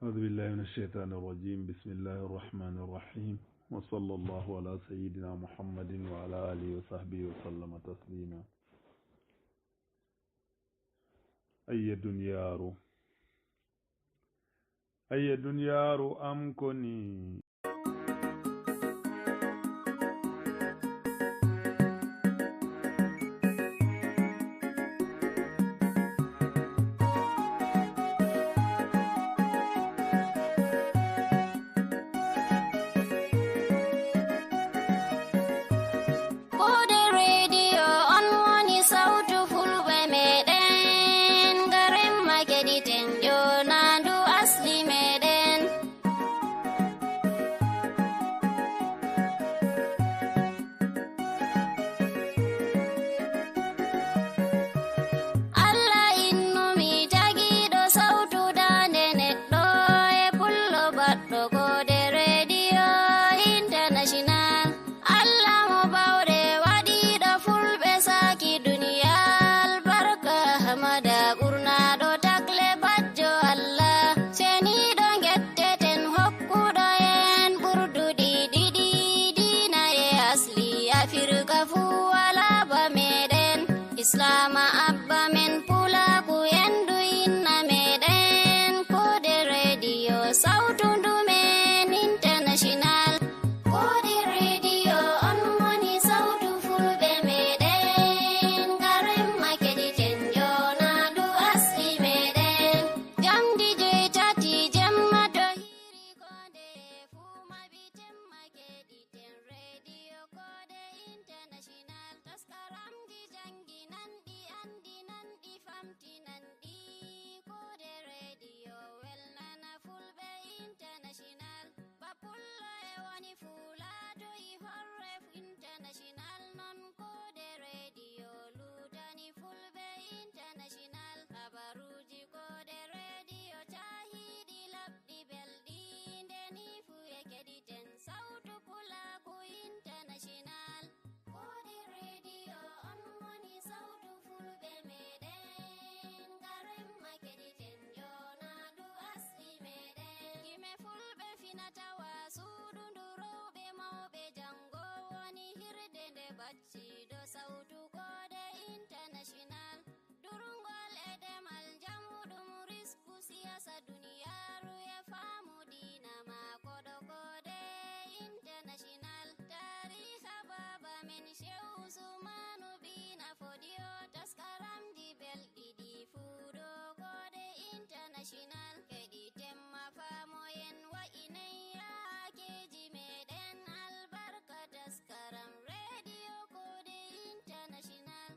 أعوذ بالله من الشيطان الرجيم. بسم الله الرحمن الرحيم، وصلى الله على سيدنا محمد وعلى آله وصحبه وسلم تسليما. أي دنيار أم كوني Islam abba men pula ku yendu inna meden Kode radio sautu men international. Kode radio on money sautu fulbe meden Garem makedi tenjo na du asli meden Jamdi joitati jemma to hiri kode fuma bitem makedi ten radio Kode international. Taskaram di jangi nandi andi nandi famti nandi Kode radio welnana fulbe international. Bapullo e woni fulado I horref international. Non Kode radio ludani fulbe international. Habaruji Kode radio chahidi labdi beldi ndeni fuye kediten sautu pulaku international. Kode radio on money sautu fulbe meden Garem makediten jona du asli meden Kime fulbe finatawa sudundurobe maube jango woni hirdende bacci do sautu Kode international. Durungol edemal jamudum risku siyasa duniyaru e famu dina ma kodo Kode international. Tariha baba men Shehu Usmanu bina fodio taskaram di beldi di fudo Kode international. Kedi temma famo yen wa inaya keji meden albarka taskaram radio Kode international.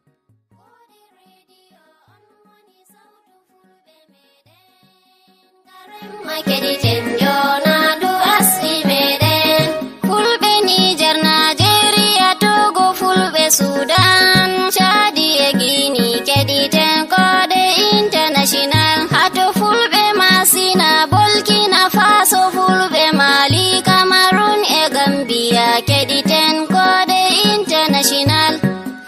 Kode radio on money sautu fulbe meden Garem makedi tenjo na du asli meden Fulbe Niger Nigeria Togo fulbe Sudan Chadi e Guinea kediten Kode international. Hato fulbe Masina Burkina Faso fulbe Mali Cameroon e Gambia kediten Kode international.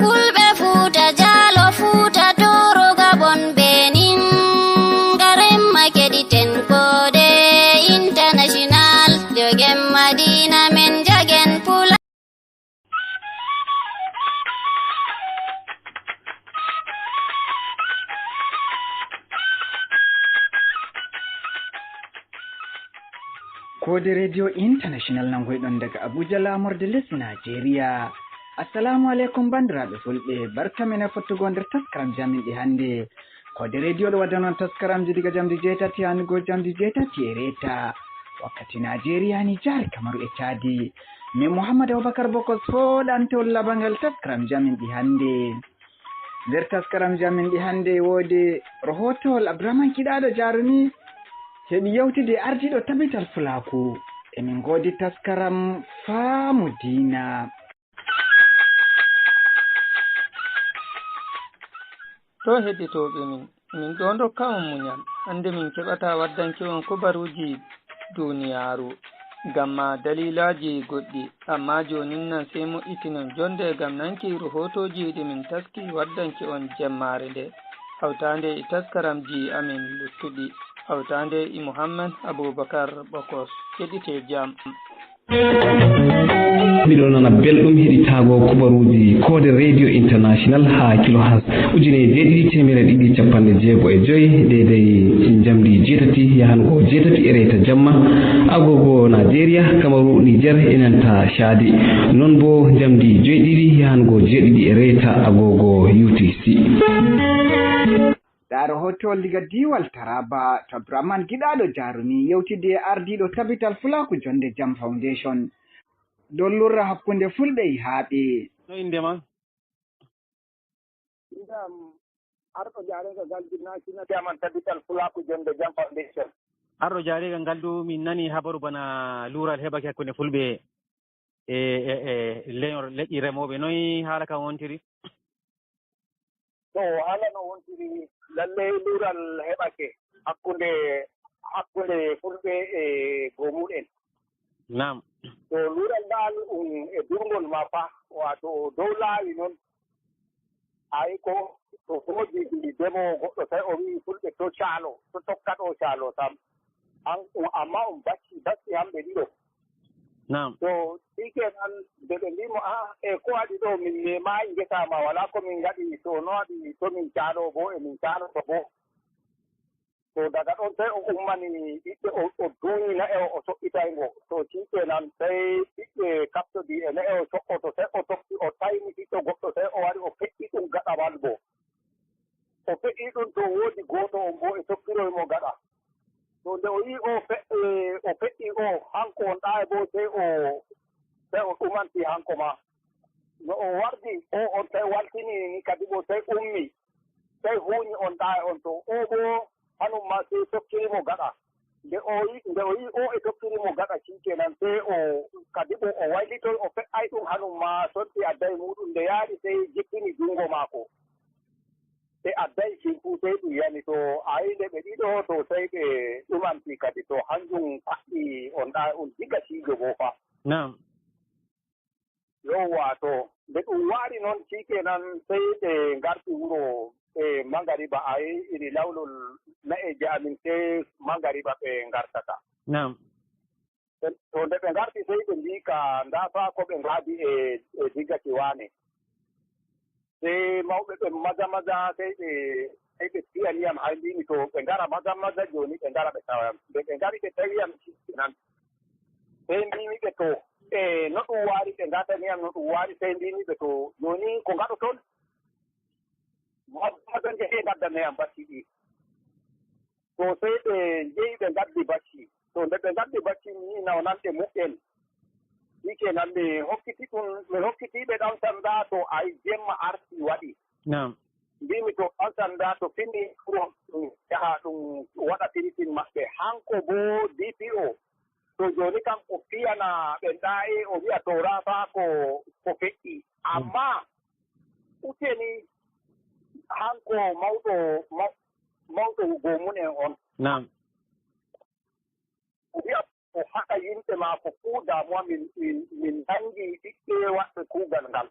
Fulbe Futa Jalo Futa Toro Gabon Benin Garem makediten Kode international. Jogem Madina men jagen pula Kode Radio International nangoyɗon daga Abuja lamorde lesdi Nigeria. Assalamu alaikum bandiraɓe fulɓe, barkamen e fottugo nder taskaram jaminɗi hande. Kode radio ɗo wadanon taskaramji diga jamdi 8 hanugo jamdi 8 e reta wakkati Nigeria ni jare Kamaru e Chadi. Min Muhammad Abubakar Bokos foɗantewol labangal taskaram jaminɗi hande. Nder taskaram jaminɗi hande wodi rahotowl Abdourahmane Kiɗaɗo Jarumi heɓi yewtide ardiɗo tabital fulaku. Emin godi taskaram faamu dina. To heɗitoɓe min ɗo dokka on muñal. Hande min keɓata waddanki on kubaruji duniyaru ngam ma dalilaji goɗɗi, amma jonin nan sai moƴƴitinon jonde gam nanki rahotoji ɗi min taski waddanki on jemmare nde hawtande e taskaramji amin luttuɗi. hawtande e Mouhammad Aboubacar Bokos keɗite jam. miɗo nana belɗum heɗitago kubaruji Code Radio International ha kilohas 1265 deydey jamdi 7 yahango 7 e reta jamma agogo Nigeria Kamaru Niger enanta Chadi non bo jamdi 7 yahango 7 e reta agogo UTC. da rahoto diga diwal Taraba to Abdurrahman Giɗaɗo Jarumi yewtide ardiɗo Capital Fulaku Jonde Jam Foundation don lurra hakkunde fulɓe e haaɓe. No indema? Indam arɗo jaarega galdu national chairman Capital Fulaku Jonde Jam Foundation. Arɗo jaarega galdu min nani habaru bana lural heɓake hakkunde fulɓe e leƴƴi remoɓe noyi haala kam wontiri? To haala no wontiri lalle lural heɓake hakkunde fulɓe e gomuɗen. Nam. To lural ngal e durgol ma fa wato dow laawi noon ayi ko to hoji demo goɗɗo tawi o wii fulɓe to caalo to tokkat o caalo tam amma bacci hamɓe ɗiɗo. Nam. To sikenan nde ɓe mbimo e ko waɗi ɗo min memayi ngesa ma wala ko min gaɗi to no waɗi to min caalo bo e min caaloto bo. To daga ɗon tawi o ummani ɓiɓɓe o duñina e o soɓɓitaygo to sikenan tawi ɓiɓɓe kaftodi e ne e o soɓɓoto tawi o tokki o tayni ɓiɗɗo goɗɗo tawi o wari o feƴƴi ɗum gaɗa wal bo o feƴƴi ɗum to woodi gooto on bo e tokkiroymo gaɗa to nde o yi o feƴƴi o hanko on ɗa e bo tawi o ɗumanti hanko ma no o wardi on tawi waltini ni kadi bo tawi ummi tawi huuñi on ɗa e on to o bo hanum ma sey tokkirimo gaɗa nde o yi o e tokkirimo gaɗa sikenan sey o kadi bo o waylitoy o feƴƴay ɗum hanum ma sotti adday muɗum nde yaari sey jippini junngo maako ɓe adday simpu sey ɗum yani to a yi nde ɓe ɗiɗo to sey ɓe ɗumanti kadi to hanjum faɗɗi on ɗa on diga siijo bo fa. Nam. Yowwa to nde ɗum waari noon sikenan sey ɓe ngarti wuro e mangariba ayi iri lawlol na'eje amin sey mangariba ɓe ngartata. Nam. To nde ɓe ngarti sey ɓe mbi ka nda fa ko ɓe ngaadi e diggati waane sey mawɓe ɓe maza sey ɓe piyaniyam hay mbimi to ɓe ngara maza jooni ɓe ngara ɓe tawayam nde ɓe ngari ɓe tawiyam nan sey mbimi ɓe to no ɗum waari ɓe ngataniyam no ɗum waari sey mbimi ɓe to jooni ko ngaɗoton maza njehee ngaddanayam bacci ɗi to sey ɓe njehi ɓe ngaddi bacci to nde ɓe ngaddi bacci ni nawnanɗe muƴƴen sikenan mi hokkitiɓe ɗan sanda to ayi jemma arti waɗi mbimi to ɗan sanda to finni ɗum yaha ɗum waɗa tiritin maɓɓe hanko bo DPO to joni kam o fiyana ɓe ɗaye o wi'a to rafa ko feƴƴi amma uteni hanko mawɗo gomunen on o wi'a o haɗa yimɓe maako fuu damuwa min dangi ɓiɓɓe waɗɓe kuugal ngal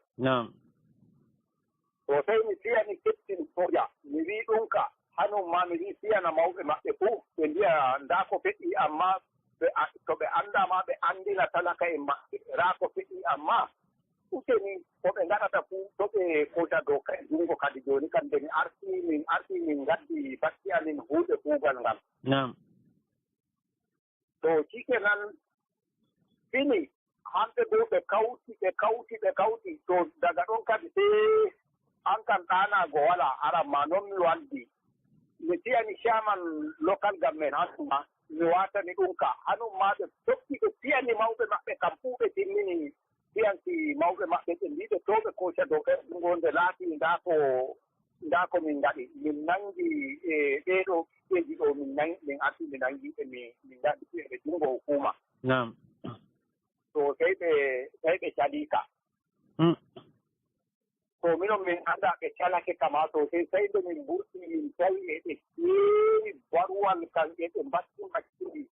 to sey mi fiyani kettin soja mi wi ɗum ka hanum ma mi wi fiyana mawɓe maɓɓe fuu ɓe mbiya nda ko feƴƴi amma to ɓe anndama ɓe anndina talaka en maɓɓe raa ko feƴƴi amma useni ko ɓe ngaɗata fuu to ɓe kota dow kay junngo kadi jooni kam nde min arti min ngaddi bacci amin huuɗe kuugal ngal to cikenan fini hamɓe bo ɓe kawti to daga ɗon kadi sey an kan ɗanago wala aran ma noon mi waldi mi fiyani chairman local government hanuma mi watani ɗum ka hanum ma ɓe tokki ɓe fiyani mawɓe maɓɓe kam fuu ɓe timmini fiyanki mawɓe maɓɓe ɓe mbiɓe to ɓe koca dow ɓerɗungo nde laati nda ko min ngaɗi min nangi e ɓeeɗo ɓeji ɗo min arti mi nangiɓe min ngaɗi fiyeɓe junngo hukuma to sey ɓe calika to minon min annda ɓe calake kama to sey nde min mburti min tawi eɓe keewi baruwal kan eɓe mbatti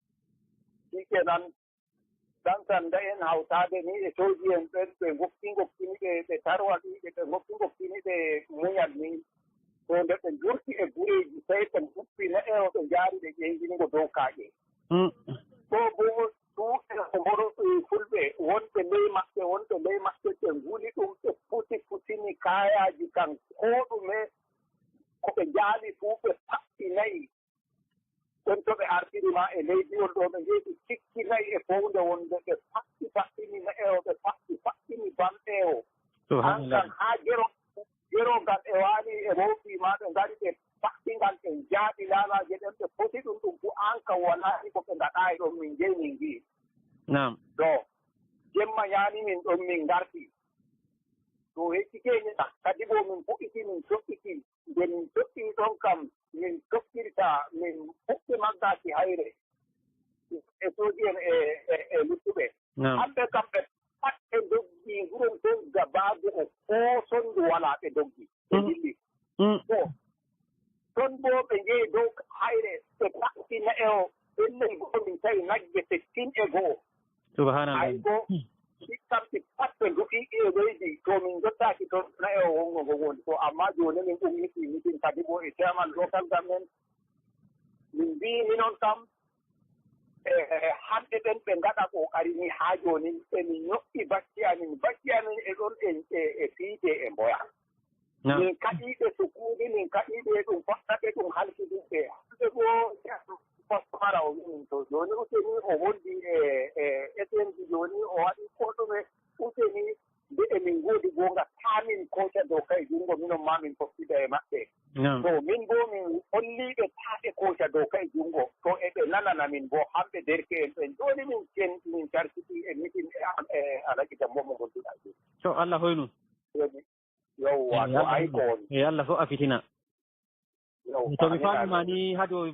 sikenan dan sanda en hawtaade ni e soji en ɓen ɓe gokkini ɓe tarwa ɗiɓe ɓe gokkini ɓe muñal ni to nde ɓe jurti e gureeji sey ɓe guppi ne'e o ɓe njaari ɓe ƴeewini ngam ko ɗume ko ɓe njaali fuu ɓe paɗɗinayi ɗon to ɓe artiri ma e leydiwol ɗo ɓe njeeɗi cikkinayi e fowde wonde ɓe paɗɗini ne'ewo ɓe paɗɗini bamɗeewo an kan haa gerogal e waali e rowti ma ɓe ngari ɓe paɗɗingal ɓe jaaɗi laalaaje ɗen ɓe foti ɗum fu an kan walaani ko ɓe ngaɗaayi ɗon min jeyi min ngi'i to jemma ñaani min ɗon min ngarti to heccikeeña kadi bo min fuɗɗiti min toɓɓiti nde min toɓɓii ɗon kam min tokkirta min fuɗɗi maggaaki hayre e soodi en e luttuɓe hamɓe kam ɓe pat ɓe doggii wuron ton gabaago o koo sonndu walaa ɓe doggii ɓe dilli to ton boo ɓe njehi dow hayre ɓe paɗti ne'eo pellel goo min tawi nagge 65 hay goo ɗiɗɗamɗi pat ɓe do'ii e leydi to min jottaaki toon ne'eo wongo ngo woni to amma jooni min ummiti mitin kadi bo e chairman local government min mbii minon kam hamɓe ɓen ɓe ngaɗa ƙoƙari ni haa jooni emin ñoƴƴi bacci amin e ɗon e fiide e mboya min kaɗiiɓe sukuuɗi min kaɗiiɓe ɗum faɗɗaɓe ɗum halkiɗiɓe hamɓe boo postmara o wimin to jooni useni o wondi e SNG jooni o waɗi ko ɗume useni nde emin ngoodi goonga taamin koca dow kay junngo minon ma min foftida e maɓɓe to min boo min holliiɓe taaɓe koca dow kay junngo to eɓe nanana min boo hamɓe derke en ɓen jooni min carkiti e mitin e alaji dammo mo gonduɗa jooni to Allah hoynu yowwa to ayi ko woni e Allah fo a fitina to mi faamuma ni hado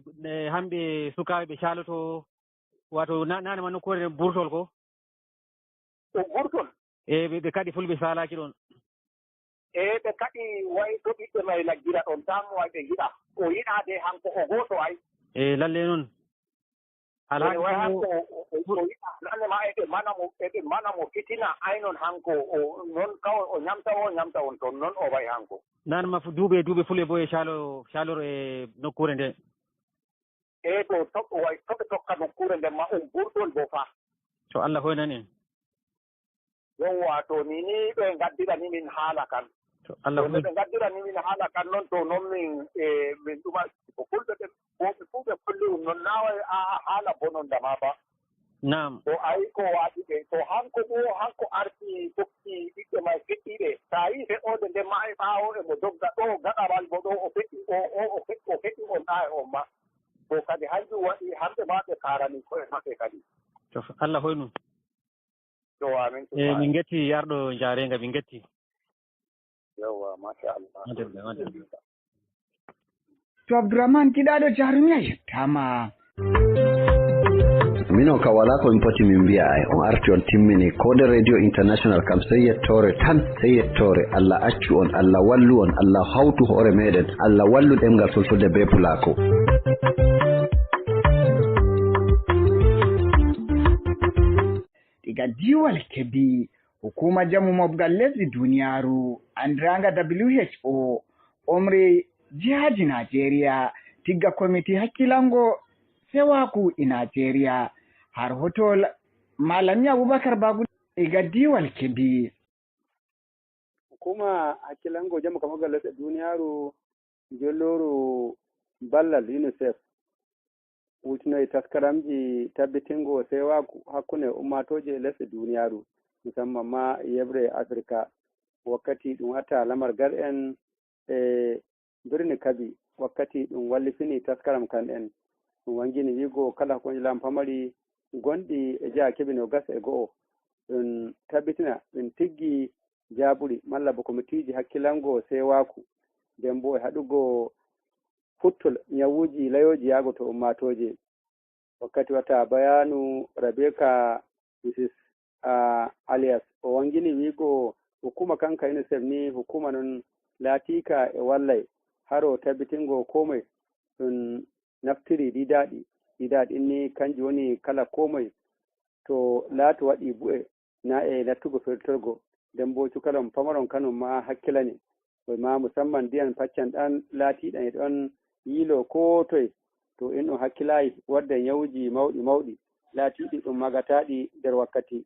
hamɓe sukaaɓe ɓe caaloto wato nane ma nokkure burtol ko ɗum burtol ɓe kadi fulɓe saalaaki ɗon ɓe kadi way to ɓiɓɓe may laggira ɗon tan way ɓe giɗa o yiɗaade hanko o gooto ay lalle noon way hanko o yiɗa lalle ma eɓe mana mo fitina ay noon hanko noon kawo o ñamta on toon noon o way hanko nan ma duuɓe fulɓe bo e caaloro e nokkure nde to toɓe tokka nokkure nden ma on burtol bo fa to Allah hoynan en yowwa to ni ɓe ngaddira ni min haala kan to Allah ɓe ngaddira ni min haala kan noon to noon min ɗuma ko fulɓe ɓe ɓoɓe fuu ɓe kolli ɗum noon nawa a haala bonon dama ba nam to ayi ko waɗi ɓe to hanko arti tokki ɓiɓɓe may feɗɗiɓe sa yi feɗode nde ma e ɓaawo emo dogga ɗo gaɗaral bo ɗo o feɗɗi on ɗa e on ma to kadi hanjum waɗi hamɓe ma ɓe karani koye maɓɓe kadi to Allah hoynu to amin min getti arɗo jaarenga min getti yewwa machallah to Abdourahmane kiɗaɗo jarumi a yettama mino ka wala ko min poti min mbiya ay on arti on timmini Kode Radio International kam sey yettore tan sey yettore Allah accu on Allah wallu on Allah hawtu hoore meɗen Allah wallu ɗemgal fulfulde be pulako diga diwal Kebbi hukuma jamu mobgal lesdi duniyaru andiranga WHO omri jihaji Nigeria tigga komiti hakkilango sewaku i Nigeria har hotol Malami Abubakar Bagu diga diwal Kebbi hukuma hakkilango jamu mobgal lesdi duniyaru jolloru ballal UNICEF wutinoy taskaramji tabbitingo sewaku hakkunde ummatoje lesɗe duniyaru musamman ma yebre Afrika wakkati ɗum atta lamargal en e birni Kabi wakkati ɗum wallifini taskaram kan en ɗum wangini wigo kala hakkunde lam pamari gonɗi e jaha Kebbi no gas e go'o ɗum tabbitina ɗum tiggi jaɓuri malla bo komitiji hakkilango sewaku nden bo e haɗugo futtol nyawuji layoji yago to ummatoje wakkati wata bayanu Rebecca Mrs alias o wangini wigo hukuma kanka UNICEF ni hukuma non latika e wallay haro tabbitingo komai ɗum naftiri ɗidaɗi ni kanji woni kala komai to laatu waɗi bu'e na e nattugo fertorgo nden bo cukalon pamaron kanon ma hakkilani ma musamman ndiyan paccan ɗan laatiɗan e ɗon yilo ko toye to en ɗum hakkilayi wadda nyawuji mawɗi laatiɗi ɗum magataɗi nder wakkati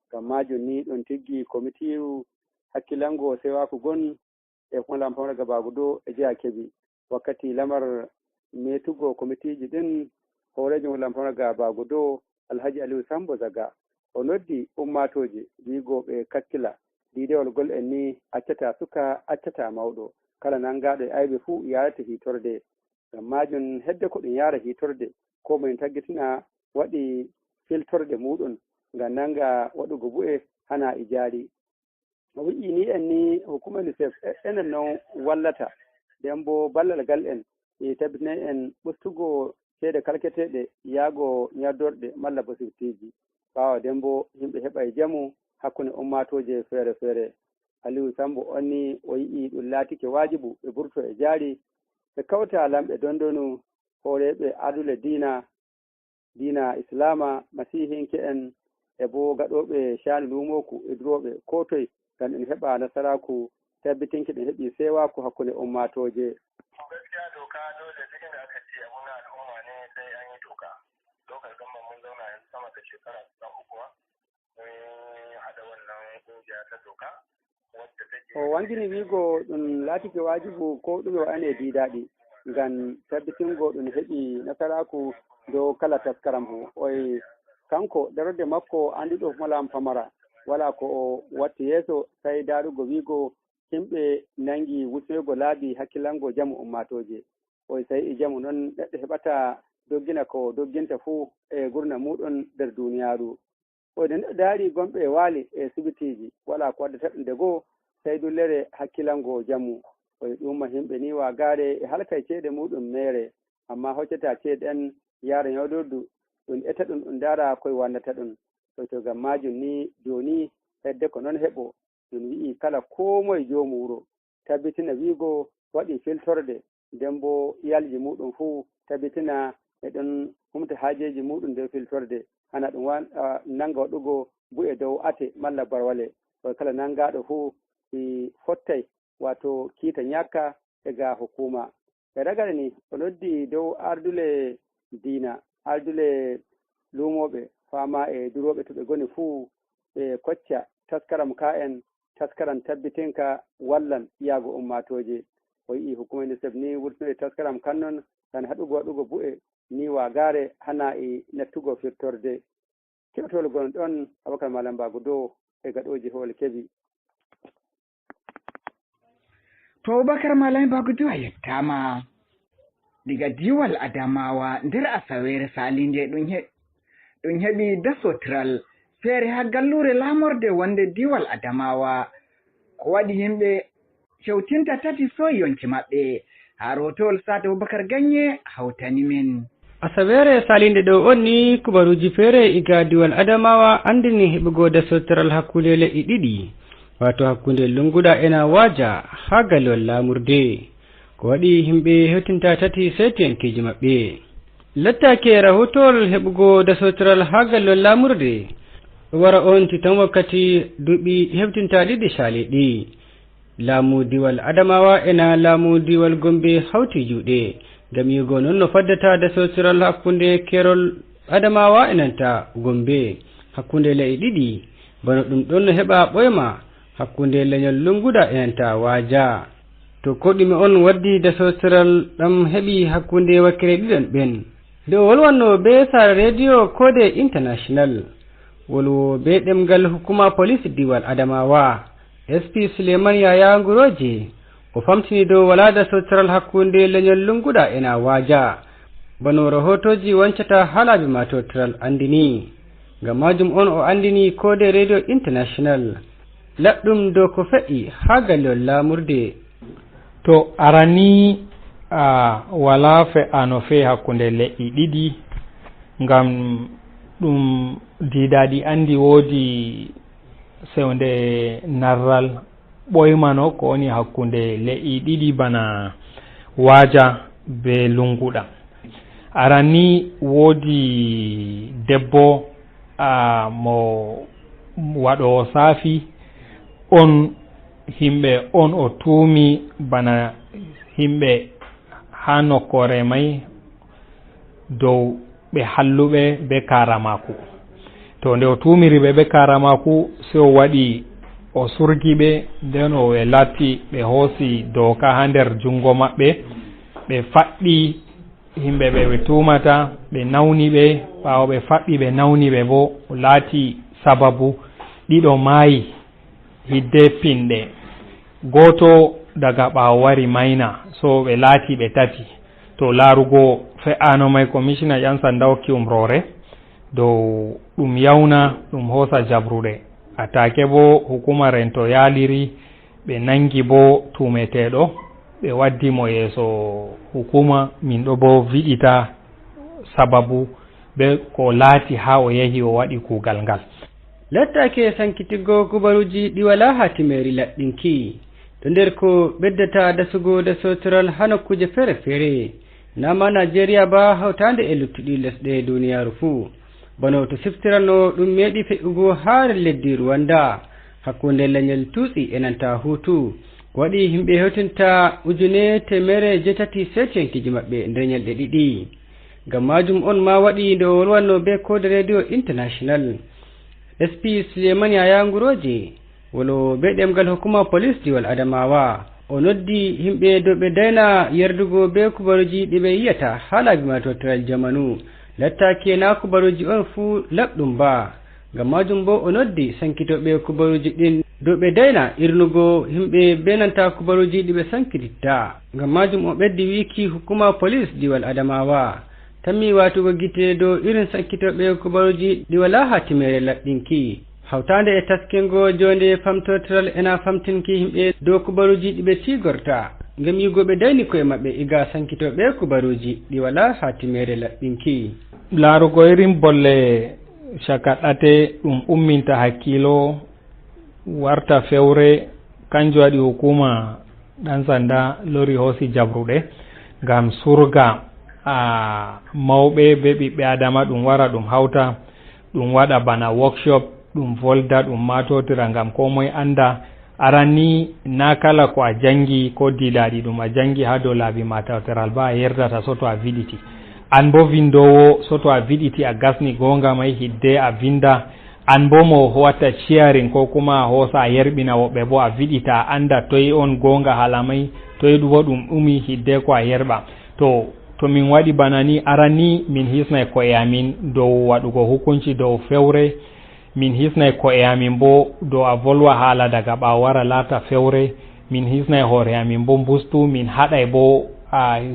ngam majum ni ɗon tiggi komitiru hakkilango sewaku gon e hulam pamra gabagudo e jiha Kebbi wakkati lamar metugo komitiji ɗin horejo hulam pamra gabagudo Alhaji Aliou Sambo Zaga o noddi ummatoje wigoɓe kakkila didewol gol en ni accata suka accata mawɗo kala nangaɗo e ayɓe fuu yarata hitorde ngam majum hedde ko ɗum yara hitorde ko min taggitina waɗi filtorde muɗum ngam nanga waɗugo bu'e hana e jaari o wiƴƴi ni en ni hukuma UNICEF enen noon wallata nden bo ballal ngal en e tabbitina en ɓustugo seede kalketeɗe yaago ñaddorɗe malla bosirtiji ɓawa nden bo yimɓe heɓa e jamu hakkunde ummatoje feere feere Aliou Sambo on ni o yii ɗum laatike waajibu ɓe ɓurto e jaari ɓe kawta lamɓe dondonu hooreɓe adule diina islama masihinke en e bo gaɗoɓe caani lumoku e duroɓe ko toye ngam en heɓa nasaraku tabbitinke ɗen heeɓi sewaku hakkunde ummatoje. Gaskiya doka dole duk inda aka ce abu na al'umma ne sai an yi doka. Dokar gama mun zauna yanzu sama da shekara kusan uku mun haɗa wannan ƙungiya ta doka. O wangini wigo ɗum laatike waajibu ko ɗume o ane diidaɗi ngam tabbitingo ɗum heɓi nasaraku dow kala taskaram hu oye kanko darode makko andiɗo humalam pamara wala ko o watti yeeso tawi daɗugo wigo himɓe nangi wusnoygo laabi hakkillango jamu ummatoje oye tawi e jamu noon neɗɗo heɓata doggina ko dogginta fuu e gurna muɗum nder duniyaru oye nde neɗɗo daari gonɓe waali e sibitiji wala ko waddata ɗum de goo tawi dullere hakkillango jamu oye ɗumma himɓe ni wagare e halkay ceeɗe muɗum mere amma hoccata ceeɗe en yaara ñawdordu ɗum etta ɗum ɗum daara koye wannata ɗum to gam majum ni joni hedde ko noon heɓo ɗum wi'i kala ko moye joomu wuro tabbitina wiigo waɗi filtorde nden bo yalji muɗum fuu tabbitina e ɗon humta haajeji muɗum nder filtorde hana ɗum nanga waɗugo bu'e dow ate malla barwale koye kala nangaɗo fuu si fottay wato kiita ñakka e ga hukuma e ragare ni o noddi dow ardule diina ardule lumoɓe fama e duroɓe to ɓe goni fuu ɓe kocca taskaram ka en taskaram tabbitinka wallan yaago ummatoje o yii hukuma UNICEF ni wurtinoɗe taskaram kannon tan haɗugo waɗugo bu'e ni wagare hana e nettugo firtorde keɓtol gon ɗon Abakar Malam Bago dow e gaɗoji hoole Kebbi. To Abubakar Malam Bago dow a yettama diga diwal Adamawa nder Asawere salinde ɗum heɓi dasotral feere ha gallure lamorde wonde diwal Adamawa ko waɗi yimɓe cewtinta tati soyi yonki maɓɓe ha rotowol Sata Abubakar Ganye hawtani men. Asawere salinde ɗo on ni kubaruji feere iga diwal Adamawa andini heɓugo dasotral hakkunde le'i ɗiɗi wato hakkunde Lunguda ena Waja ha gallol lamurde ko waɗi himɓe hewtinta tati seytiyankeji maɓɓe lattake rahotol heɓugo dasotral ha gallol lamurde wara on titan wakkati duuɓi hewtinta ɗiɗi caleɗi laamu diwal Adamawa ena laamu diwal Gombe hawti juuɗe ngam yigo noon no faddata dasotral hakkunde kerol Adamawa enanta Gombe hakkunde le'i ɗiɗi bano ɗum ɗon no heɓa ɓoyma hakkunde leñol Lunguda enanta Waja to ko ɗume on waddi dasotral ɗam heɓi hakkunde wakkere ɗiɗon ɓen nde o wolwanno be Sara Radio Kode International wolwo be ɗemgal hukuma police diwal Adamawa SP Suleiman Yaya Nguroje o famtini dow wala dasotral hakkunde leñol Lunguda ena Waja bano rahotoji wancata halaɓe matotral andini ngam majum on o andini Kode Radio International laɗɗum dow ko fe'i ha gallol lamurde. To arani wala fe'ano fe hakkunde le'i ɗiɗi ngam ɗum diidaɗi andi woodi sewnde narral ɓoymano ko woni hakkunde le'i ɗiɗi bana Waja be Lunguda. Arani woodi debbo mo waɗo saafi on himɓe on o tuumi bana himɓe ha nokkore may dow ɓe halluɓe be karamaku to nde o tuumiri ɓe karamaku se o waɗi o surgi ɓe nden o ɓe latti ɓe hoosi doka ha nder jungo maɓɓe ɓe faɗɗi himɓe ɓe tumata ɓe nawni ɓe ɓawo ɓe faɓɓi ɓe nawni ɓe bo laati sababu ɗiɗo maayi hidde pinɗe goto daga ɓawo wari mayna so ɓe laati ɓe tati to laarugo fe'ano may commissioner ƴan sanda hokki umrore dow ɗum yawna ɗum hoosa jabruɗe atake bo hukuma rento yaaliri ɓe nangi bo tumeteɗo ɓe waddi mo yeeso hukuma min ɗo bo viɗita sababu be ko laati ha o yehi o waɗi kuugal ngal. lattake sankitigo kubaruji ɗi wala ha timeri laɗɗinki to nder ko ɓeddata dasugo dasotiral ha nokkuje feere feere nama Nigeria ba hawtande e luttuɗi lesɗe duniyaru fuu bano to siftiranno ɗum meeɗi fe'ugo ha leddi Rwanda hakkunde leñol tutsi e nanta hutu waɗi himɓe hewtinta 1,870 maɓɓe nder ñalɗe ɗiɗi ngam majum on ma waɗi nde wolwanno be Code Radio International SP Suleiman Yaya Nguroje wolo be ɗemgal hukuma police diwal Adamawa o noddi himɓe dow ɓe dayna yerdugo be kubaruji ɗi ɓe yiyata ha laabi matotiral jamanu lattake na kubaruji on fuu laɓɗum ba ngam majum bo o noddi sankitoɓe kubaruji ɗin dow ɓe dayna irnugo himɓe be nanta kubaruji ɗi ɓe sankititta ngam majum o ɓeddi wiki hukuma police diwal Adamawa tammi watugo gite dow irin sankitoɓe kubaruji ɗi wala ha timere laɗɗinki hawtande e taskingo jonde famtotiral ena famtinki himɓe dow kubaruji ɗi ɓe tigorta ngam yigoɓe dayni koye maɓɓe iga sankitoɓe kubaruji ɗi wala ha timere laɗɗinki. laarugo irin bolle caka ɗate ɗum umminta hakkilo warta fewre kanjum waɗi hukuma ɗan sanda lori hoosi jabruɗe ngam surga mawɓe be ɓiɓɓe adama ɗum wara ɗum hawta ɗum waɗa bana workshop ɗum volda ɗum matotira ngam ko moye anda aranni na kala ko a jangi ko dilaɗi ɗum a jangi ha dow laabi matateral ba a yerdata soto a viɗiti an bo vindowo soto a viɗiti a gasni gonga may hidde a vinda an bo mo watta sharing ko kuma a hoosa a yerɓina woɓɓe bo a viɗita a anda toye on gonga hala may toye ɗum bo ɗum ɗumi hidde ko a yerɓa to min waɗi bana ni aranni min hisnay ko'e amin dow waɗugo hukunci dow fewre min hisnay ko'e amin bo dow a volwa haala daga ɓawo wara laata fewre min hisnay hoore amin bo mbustu min haɗay bo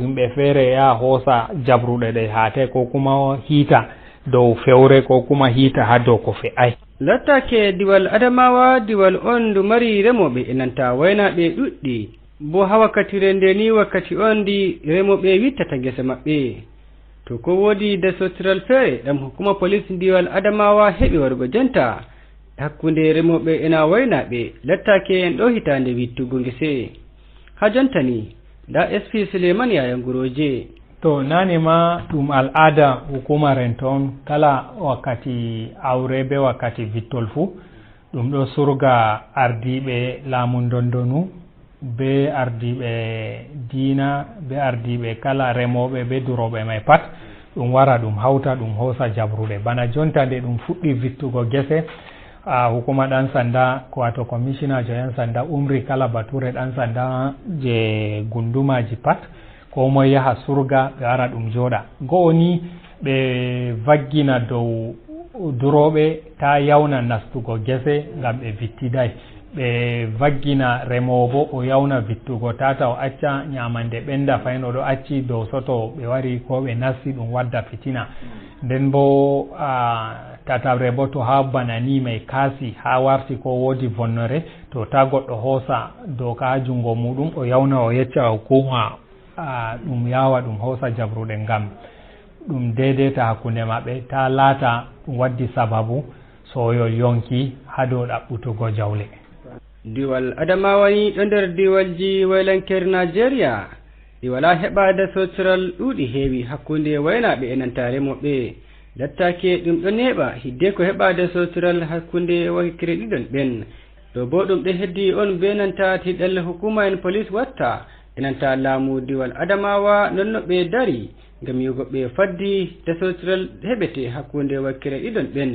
yimɓe feere ya hoosa jabruɗe ɗe haate ko kuma hiita dow fewre ko kuma hiita ha dow ko fe'ay. lattake diwal Adamawa diwal on ndu mari remoɓe e nanta waynaɓe ɗuɗɗi bo ha wakkatire nde ni wakkati on ndi remoɓe wittata gese maɓɓe to ko woodi dasotiral feere ɗam hukuma police diwal Adamawa heɓi wargo janta hakkunde remoɓe ena waynaɓe lattake en ɗo hitande wittugo gese ha janta ni da SP Suleiman Yaya Nguroje. to nane ma ɗum al'ada hukuma rento on kala wakkati awre be wakkati vittol fuu ɗum ɗo surga ardiɓe laamu dondonu be ardiɓe diina be ardiɓe kala remoɓe be duroɓe may pat ɗum wara ɗum hawta ɗum hoosa jabruɗe bana jonta nde ɗum fuɗɗi vittugo gese hukuma ɗan sanda ko wato commissioner jo yan sanda umri kala bature ɗan sanda je gundumaji pat ko moye yaha surga ɓe wara ɗum jooɗa go'o ni ɓe vaggina dow duroɓe ta yawna nastugo gese ngam ɓe vittiday ɓe vaggina remowo bo o yawna vittugo tata o acca ñamande ɓenda fayin oɗo acci dow soto ɓe wari ko ɓe nasti ɗum wadda fitina nden bo tatabre bo to ha bana ni may kaasi ha warti ko woodi vonnore to ta goɗɗo hoosa doka ha jungo muɗum o yawna o yecca hukuma ɗum yawa ɗum hoosa jabruɗe ngam ɗum daidaita hakkunde maɓɓe ta laata ɗum waddi sababu soyol yonki ha dow ɗaɓɓutugo jawle. diwal Adamawa ni ɗo nder diwalji waylankere Nigeria ɗi wala heɓa dasotiral ɗuuɗi heewi hakkunde waynaɓe e nanta remoɓe lattake ɗum ɗo neɓa hidde ko heɓa dasotiral hakkunde wakikire ɗiɗon ɓen ɗo bo ɗum ɗo heddi on be nanta tiɗal hukuma en police watta e nanta laamu diwal Adamawa nonno ɓe dari ngam yugo ɓe faddi desotiral heɓete hakkunde wakkere ɗiɗon ɓen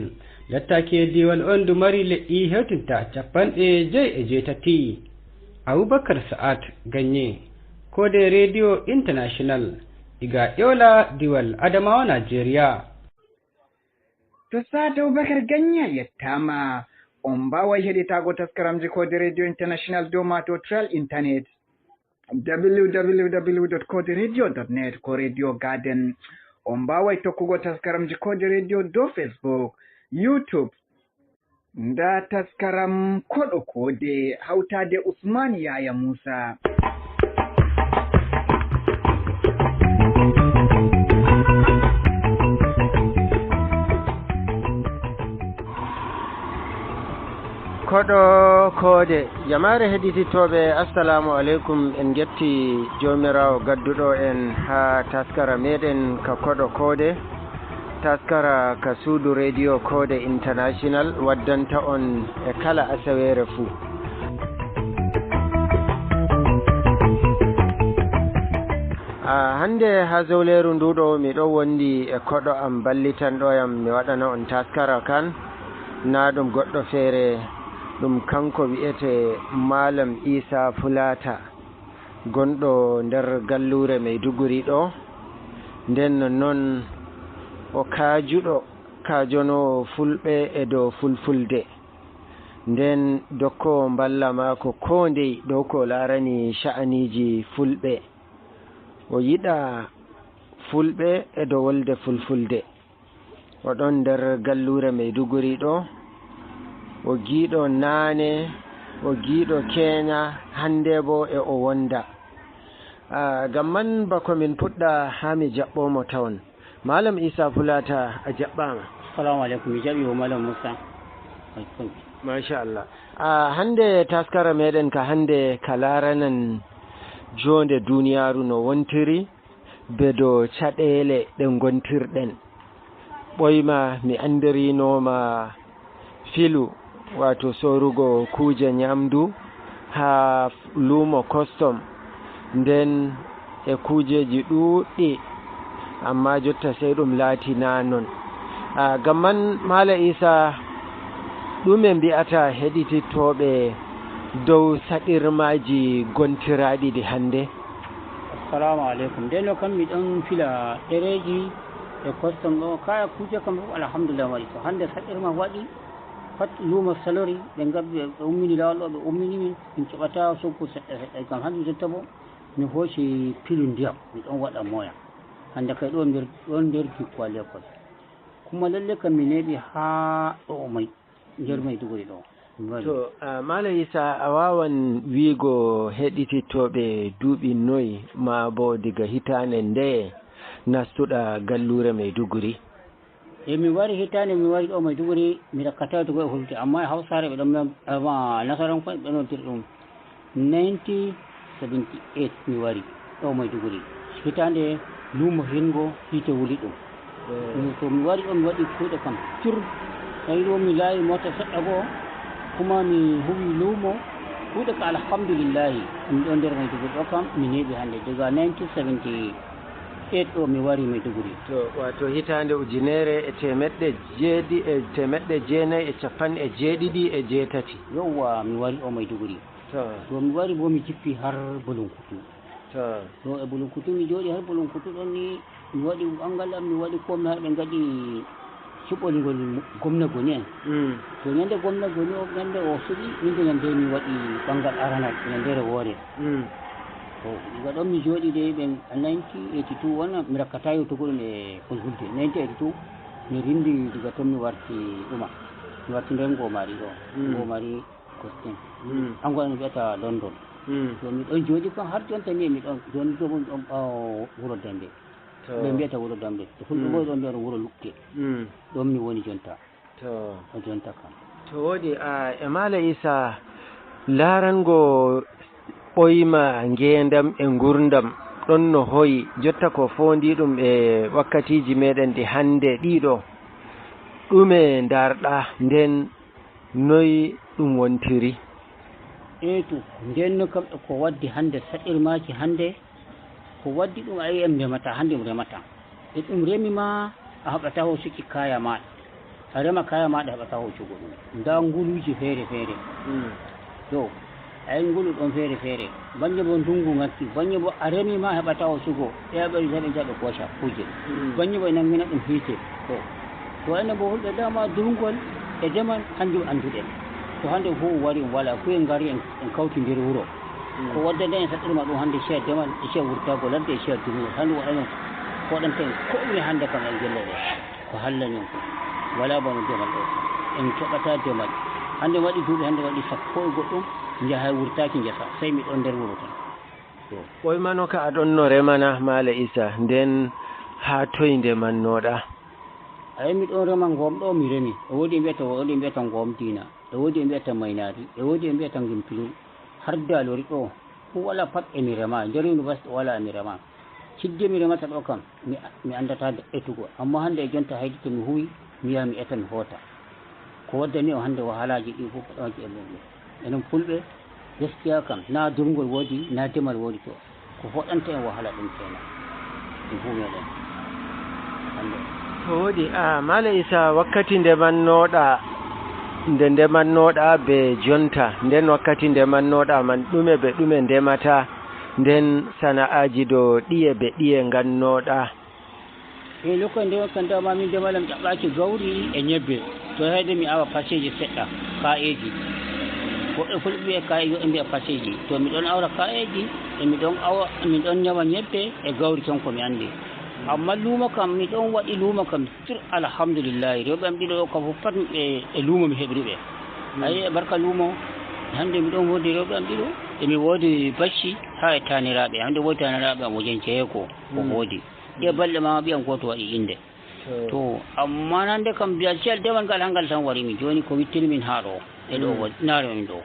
lattake diwal on du mari leƴƴi hewtinta 57 aboubacar sa'at ganye kode radio international iga ƴewla diwal adamawa nigeria. To sa'at aboubacar ganye yettama on mbawai heɗitago taskaramji kode radio international dow matotral internet www.koderadio.net ko radio garden. On mbawai tokkugo taskaramji kode radio dow facebook, youtube. Nda taskaram koɗo kode hautade Usman Yaya Musa. koɗo koode jamaare heɗititoɓe assalamu aleykum en getti jomirawo gadduɗo en ha taskara meɗen ka koɗo koode taskara ka suudu radio kode international waddanta on e kala asawere fuu hande ha zawleru nduɗo miɗo wondi e koɗo am ballitanɗoyam mi waɗana on taskara kan na ɗum goɗɗo feere ɗum kanko wi'ete malam Isa Fulata gonɗo nder gallure Maiduguri ɗo nden non o kaajuɗo kaajonowo fulɓe e dow fulfulde nden dokkowo mballa maako ko ndey dow ko larani sha'aniji fulɓe o yiɗa fulɓe e dow wolde fulfulde oɗon nder gallure Maiduguri ɗo o giiɗo naane o giiɗo keenya hande bo e o wonda ngam man bako min puɗɗa ha mi jaɓɓomo tawon malam Isa Fulata a jaɓɓama. Assalamu alaikum, mi jaɓi o malam Musa. Mashallah. Hande taskara meɗen ka hande ka laranan jonde duniyaru no wontiri bedo caɗele ɗe gontirɗen ɓoyma mi andirinoma filu wato sorugo kuje nyamdu ha lumo custom nden e kujeji ɗuɗɗi amma jotta sai ɗum laati na non gamman mala Isa ɗume mbi'ata heɗititoɓe dow saɗirmaji gontiraɗi ɗi hande? Assalamu alaikum. Nden kam mi ɗon fila ɗereji e custom ɗo kaya kuje kam fof alhamdulillah waɗi to hande saɗirma waɗi pat lumo salori ɓe gabbi ɓe ummini lawol ɗo ɓe ummini min keɓata soggo seɗɗa seɗɗa gam hande jotta bo mi hooci pilu ndiyam mi ɗon waɗa moya hande kay ɗo nder jikko l'école kuma lalle kam mi neeɓi ha ɗo may nder Maiduguri ɗo. To mala Isa a wawan wiigo heɗititoɓe duuɓi noyi ma bo diga hitande nde nastuɗa gallure Maiduguri? Mi wari hitande mi wari ɗo Maiduguri mi rakkata to goe hulde amma e Hawsare ɓe ɗon nasaran koye ɓe ɗon ɗum 1978 mi wari ɗo Maiduguri hitande lumo hengo hiite wuli ɗum to mi wari ɗo mi waɗi kuuɗe kam tur tawi ɗo mi laayi mota seɗɗa goo kuma mi huwi lumo kuuɗe ka alhamdulillahi ɗum ɗo nder Maiduguri ɗo kam mi neeɓi hande daga 1978 ɗo mi wari Maiduguri. To wato hitande 1997 yowwa mi wari ɗo Maiduguri. To mi wari bo mi jippi har Bulunkutu. To e Bulunkutu mi jooɗi har Bulunkutu ɗon ni mi waɗi ɓangal am mi waɗi komi har ɓe gaɗi cuɓolngol gomna goni en to ñande gomna goni o ñande o suɓi minde ñande mi waɗi ɓangal aranal ñandere woore to diga ɗon mi jooɗi de ɓe 1982 wona mi rakkata yewtugo ɗum e fulfulde 1982 mi rindi diga toon mi warti ɗuma mi warti nder ngomari ɗo ngomari costin ango no wiyata London to mi ɗon jooɗi kam har jonta ni miɗon joni jomum ɗon ɓawo wuro Dembe ɓe mbiyata wuro Dambe to fulɓe bo ɗon mbiyata wuro Lukke ɗon mi woni jonta to jonta kam to woodi e mala Isa larango ɓoyma ngendam e gurdam ɗon no hoyi jotta ko fondi ɗum e wakkatiji meɗen ɗi hande ɗiɗo ɗume darɗa nden noyi ɗum wontiri? To ndenno kam ko waddi hande saɗirmaji hande ko waddi ɗum ayi en remata hande mi remata e ɗum remi ma a haɓata hosuki kaya maɗa a rema kaya maɗa haɓata hosugo ɗum nda nguluji feere feere to ay ngulu ɗon feere feere banje bo ndungu ngakki banje bo a remi ma heɓata hosugo ɓeɓe jaɓe jaɓe koca kuje banje bo e nangina ɗum hiite to ene bo hulɓe dama durgol e demal hanjum anduɗen to hande fof wari wala kuye ngari en kawtidir wuro ko waddande en saɗɗirma ɗum hande cheikh demal e cheikh wurtago ladde e cheikh durgol hande waɗanen koɗanten ko ɗume hande kam en gelleɗe ko hallanen ko wala bono demal ɗo en keɓata demal hande waɗi duuɓi hande waɗi sappo e goɗɗum jaha wurtaki ngesa sey mi ɗon nder wuro tan ɓoymano ka aɗon no remana Maala Isa nden ha toye ndemannoɗa ayi mi ɗon rema ngom ɗo mi remi e woodi mbiyata ngom dina e woodi mbiyata maynari e woodi mbiyata gimpilum har dalori ɗo fu wala pat emi rema nder université wala emi rema sidde mi remata ɗo kam mi andata etugo amma hande e jonta haydi to mi huwi mi yaha mi eta mi hoota ko waddani o hande wahalaji ɗi fof ɗoji e muɗum enen fulɓe gaskiya kam na durgol woodi na demal woodi to ko foɗanta en wahala ɗum kenan ɗum fu meɗen hande to woodi Maala Isa wakkati ndemannoɗa nde ndemannoɗa be jonta nden wakkati ndemannoɗa man ɗume be ɗume ndemata nden sana'aji do ɗiye be ɗiye gannoɗa e lokko nde kan dama min ndemalam ɗaɓɓaki gawri e ñebbe to hayde mi awa paseji seɗɗa ka'eji woɓɓe fulɓe ka'eji e mbiya paseji to miɗon awra ka'eji e miɗon ñawa ñebbe e gawri ton ko mi andi amma luumo kam mi ɗon waɗi luumo kam sur alhamdulillahi rewɓe am ɗiɗo ɗo kam fof pat e luumo mi heɓri ɓe ayi e barka luumo hande mi ɗon woodi rewɓe am ɗiɗo emi woodi bacci ha e taniraɓe hande woodi taniraɓe am wojen jeego ko woodi ɗe balɗe ma ɓiyam goto waɗi inde to amma nande kam mbiya cel demal ngal hangal tan warimi joni ko wittini min ha ɗo e ɗo naare min ɗo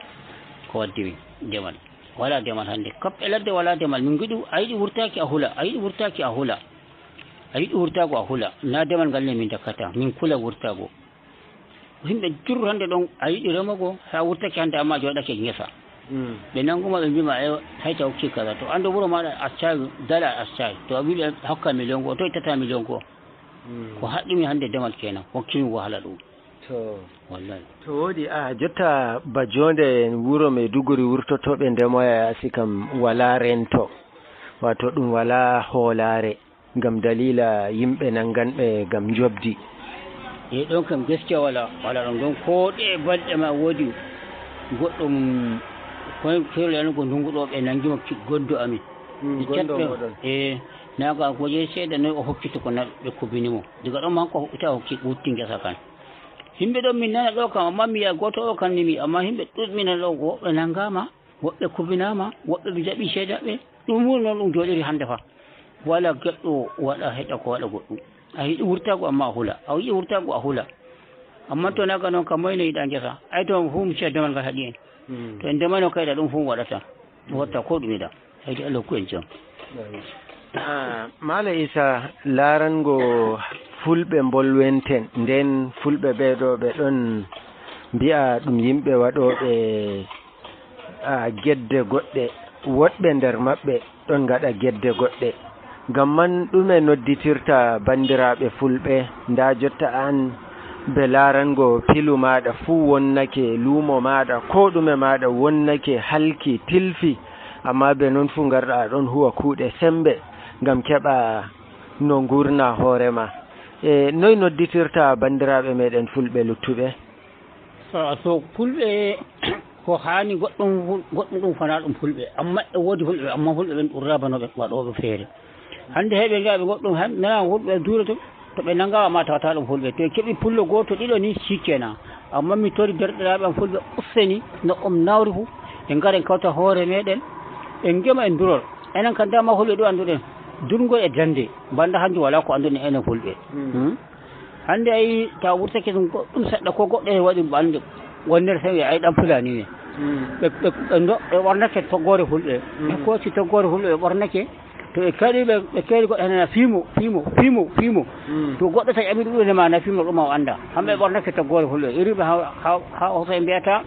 ko waddi min demal wala demal hande kap e ladde wala demal min giɗu a yiɗi wurtaki a hula a yiɗi wurtaki a hula a yiɗi wurtago a hula na demal ngal ne min dakkata min kula wurtago yimɓe jurru hande ɗon a yiɗi remogo ha wurtaki hande amma joɗake ngesa ɓe nanguma ɓe mbima hayta hokki kaza to ande wuuro maɗa accayi dala accayi to a wiɓe hokka million go to ittata million go ko haɗɗumi hande demal kenan hokkimi wahala ɗum to wallahi to woodi jotta ba jonde wuro Maiduguri wurtotoɓe ndemoya asi kam wala rento wato ɗum wala hoolare ngam dalila yimɓe nanganɓe ngam jobdi e ɗon kam gaskiya wala ɗon ɗon ko ɗe balɗe ma woodi goɗɗum koye fewleyanugo ndungu ɗo ɓe nangima goddo amin e naga koje seeɗa noyi o hokkito ko ɓe kubinimo diga ɗon ma hanko ita hokki wutti ngesa kan yimɓe ɗon min nana ɗo kam amma mi yiya goto o kan nimi amma yimɓe ɗuɗmina ɗo woɓɓe nangama woɓɓe kubinama woɓɓe ɓe jaɓi seedaɓe ɗum wuri noon ɗum joɗiri hande fa wala goɗɗo waɗa heƴa ko waɗa goɗɗum a yiɗi wurtago amma a hula a yiɗi wurtago a hula amma to naga noon kam moyno yiɗa ngesa ay to fu mi ceya demal ngal haɗi en to en ndemano kayɗa ɗum fu waɗata watta ko ɗum yiɗa haydi Allah hokku en jam Maala Isa larango fulɓe bolwenten nden fulɓe ɓeɗo ɓe ɗon mbi'a ɗum yimɓe waɗoɓe gedde goɗɗe woɗɓe nder maɓɓe ɗon gaɗa gedde goɗɗe ngam man ɗume nodditirta bandiraɓe fulɓe nda jotta an be larango pilu maɗa fuu wonnake luumo maɗa ko ɗume maɗa wonnake halki tilfi amma be noon fuu garɗa ɗon huwa kuuɗe sembe ngam keɓa no gurna hoorema e noy nodditirta bandiraɓe meɗen fulɓe luttuɓe so fulɓe ko hani goɗɗum ɗum fana ɗum fulɓe amma e woodi fulɓe amma fulɓe ɓen ɗum rabanoɓe waɗoɓe feere hande heɓe gaɓe goɗɗum nana fulɓe duurato to ɓe nangawa ma tawata ɗum fulɓe to keeɓi pullo goto ɗiɗo ni sikkena amma mi tori derɗiraɓe am fulɓe ustani no on nawri fu e garen kawta hoore meɗen en gema en durol enen kan dama fulɓe ɗo annduɗen durgol e dande banda hanjum wala ko annduɗen enen fulɓe hande ayi taw wurtake ɗum seɗɗa ko goɗɗo e waɗi ɓalde wonnere tawi ay ɗan fulani ne ɓe ɓornake toggore fulɓe ɓe kooci toggore fulɓe ɓe ɓornake to ɓe kadi ɓe keedi goɗɗo henana fiimo to goɗɗo tawi ami ɗuɗone ma na fiimo ɗuma o annda hamɓe ɓornake toggore fulɓe iriɓe ha hoto e mbiyata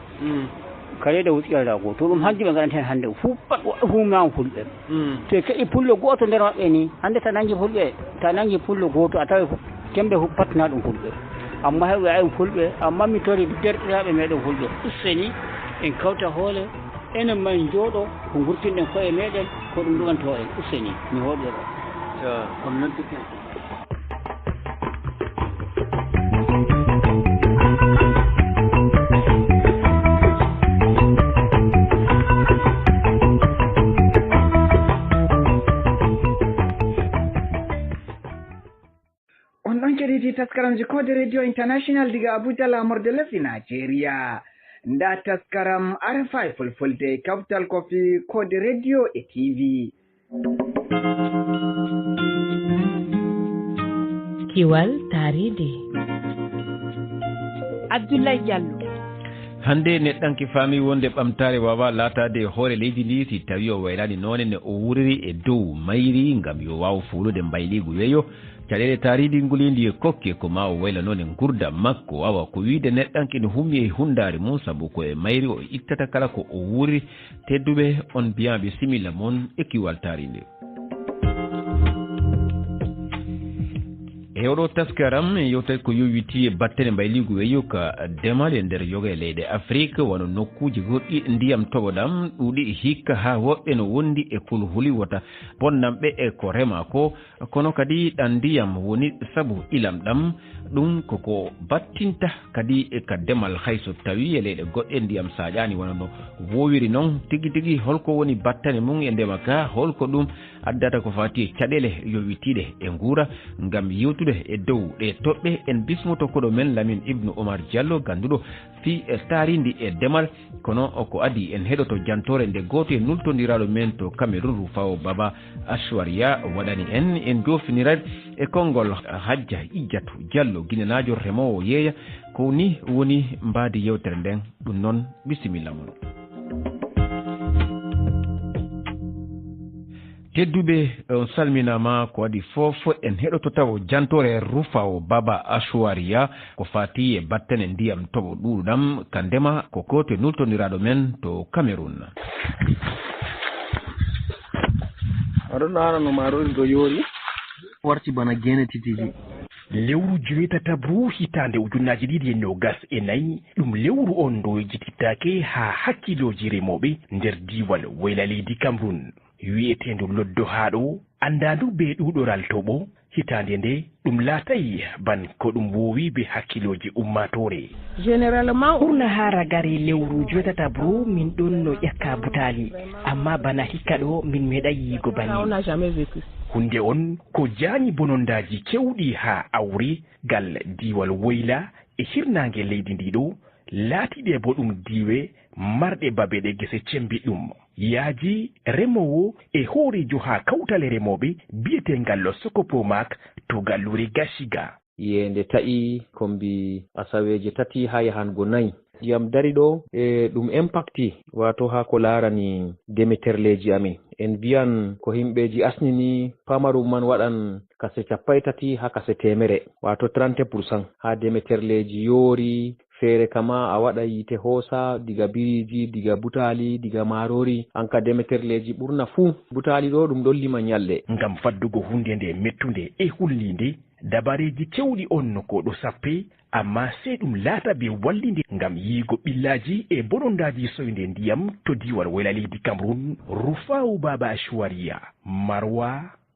kare da wutsiyar rago to ɗum hanji ɓe gaɗanten hannde fu pat humnama fulɓe to keɗi pullo goto nder maɓɓe ni hannde ta nangi pullo goto a tawi kemɓe pattina ɗum fulɓe amma heɓe ayi fulɓe amma mi tori derɗiraɓe meɗen fulɓe usseni en kawta hoole enen man jooɗo ko gurtinɗen koye meɗen ko ɗum ɗumanto en usseni mi hoɗoro kono nodduken taskaramji kode radio international diga abuja lamorde lesdi nigeria nda taskaram RFI fulfulde capital kofi kode radio e tv kiwal taride Abdoulaye Diallo hande neɗɗanke faami wonde ɓamtare wawa latade hoore leydi ndi si tawi o waylani noone ne o wuriri e dow mayri ngam yo waw fuulude mbayligu weeyo caɗele taaridi ngulindi e kokke ko ma o wayla noon e gurda makko wawa ko wiide neɗɗanke ne hummi e hundare mum saabu ko e mayri o ittata kala ko o wuri tedduɓe on mbiyaɓe similla moon e kiwal taaride e oɗo taskaram yewtat ko yowiti e battane mbayligu weeyo ka demal e nder yoga e leyɗe afrique wono nokkuji goɗɗi ndiyam toɓoɗam ɗuuɗi hikka ha woɓɓe no wondi e kulhuli wota bonnamɓe e ko rema ko kono kadi ɗan ndiyam woni saabu ilam ɗam ɗum koko battinta kadi ka demal hayso tawi e leyɗe goɗɗe ndiyam saƴani wona no wowiri noon tigui tigui holko woni battane mum e ndema ka holko ɗum addata ko fati e caɗele yowitiɗe e guura ngam yewtude e dow ɗe toɓɓe en bismoto koɗo men Lamin Ibnu Omar Diallo ganduɗo fi taaridi e demal kono ko adi en heɗoto jantore nde goto e nultodiraɗo men to Cameroun Rufao Baba Ashwaria waɗani en jofinirat e konngol Hajja Ijjatu Diallo guinenajo remowo yeeya ko ni woni mbadi yewtere nden ɗum noon bisimilla mon tedduɓe on salminama ko waɗi foof en heɗoto taw jantore Rufao Baba Ashwaria ko fati e battane ndiyam toɓo ɗuɗam ka ndema ko goto e nultoniraɗo men to Cameroun aɗon arano marori ɗo yoori warti bana gene titiji lewru joweetatabru hitande ujunnaji ɗiɗi e nogas e nayyi ɗum lewru on ndo jitittake ha hakkiloji remoɓe nder diwal wayla leydi Cameroun wi'etendo loddo haɗo andandu be ɗuɗoral toɓo hitande nde ɗum laatayi ban ko ɗum wowi be hakkiloji ummatore généralement ɓurna ha ragare lewru joweetatabru min ɗon no ƴakka butali amma bana hikka ɗo min meeɗay yiigo banni hunde on ko jaani bonondaji kewɗi ha awre gal diwal woyla e hirnange leydi ndiɗo laatiɗe bo ɗum diwe marɗe babeɗe gese cembiɗɗum yaaji remowo e hoorejo ha kawtale remoɓe biyetengallo Sokopomak to gallure Gashiga yende ta'i kombi asaweje tati ha yahango 4 ndiyam dari ɗo e ɗum impacti wato ha ko larani demeterleji amin en biyan ko himɓeji asnini pamarum man waɗan kase 30 ha kase 100 wato 30% ha demeterleji yoori feere kama a waɗa yite hoosa diga biriji diga butali diga marori an ka demeterleji ɓurna fuu butali ɗo ɗum ɗon lima ñalɗe ngam faddugo hunde nde mettunde e hullinde dabareji kewɗi on no ko ɗo sappe amma sey ɗum laata be wallinde ngam yiigo ɓillaji e bonondaji soyde ndiyam to diwal wayla leydi Cameroun Rufao Baba Ashwaria Marwa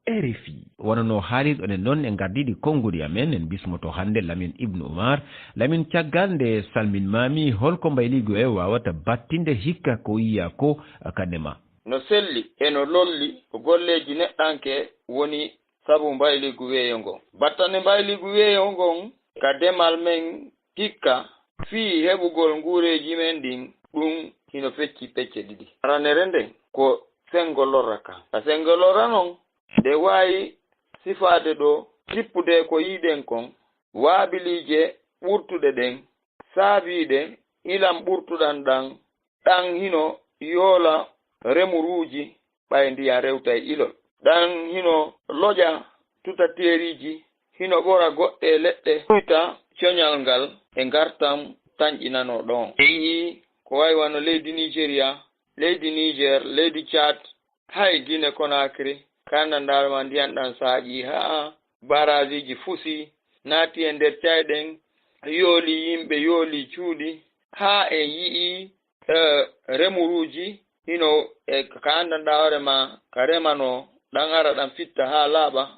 RFI wona no haalis onen noon e gardiɗi konngudi amen en bismoto hannde Lamin Ibnu Omar Lamin caggal nde salminmami holko mbayligu e wawata battinde hikka ko yiya ko kadema no selli e no lolli ko golleji neɗɗanke woni sabu mbayligu weeyo ngon battane mbayligu weeyo ngon ka demal men hikka fii heɓugol nguureji men ɗin ɗum hino fecci pecce ɗiɗi ranere nden ko sengolorra ka ka sengolorra noon nde waawi sifaade ɗo sippude ko yiiɗen kon waabilije ɓurtuɗe ɗen saabiiɗe ilam ɓurtuɗan ɗan hino yoola remuruuji ɓay ndiyan rewta e ilol ɗan hino loƴa tutateeriji hino ɓora goɗɗe leɗɗe ɓuyta coñal ngal e ngartam tañƴinano ɗon e yii ko wayi wano leydi Nigeria, leydi Niger, leydi Chad, hay Guinée Conakry, kandandal ma ndiyan ɗan saaƴi haa barajiji fusi, naati e nder cayɗen, yooli yimɓe, yooli cuuɗi, haa en yi'i remuruji hino e ka andanɗa hoore ma ka remano ɗan ara ɗan fitta haa laaɓa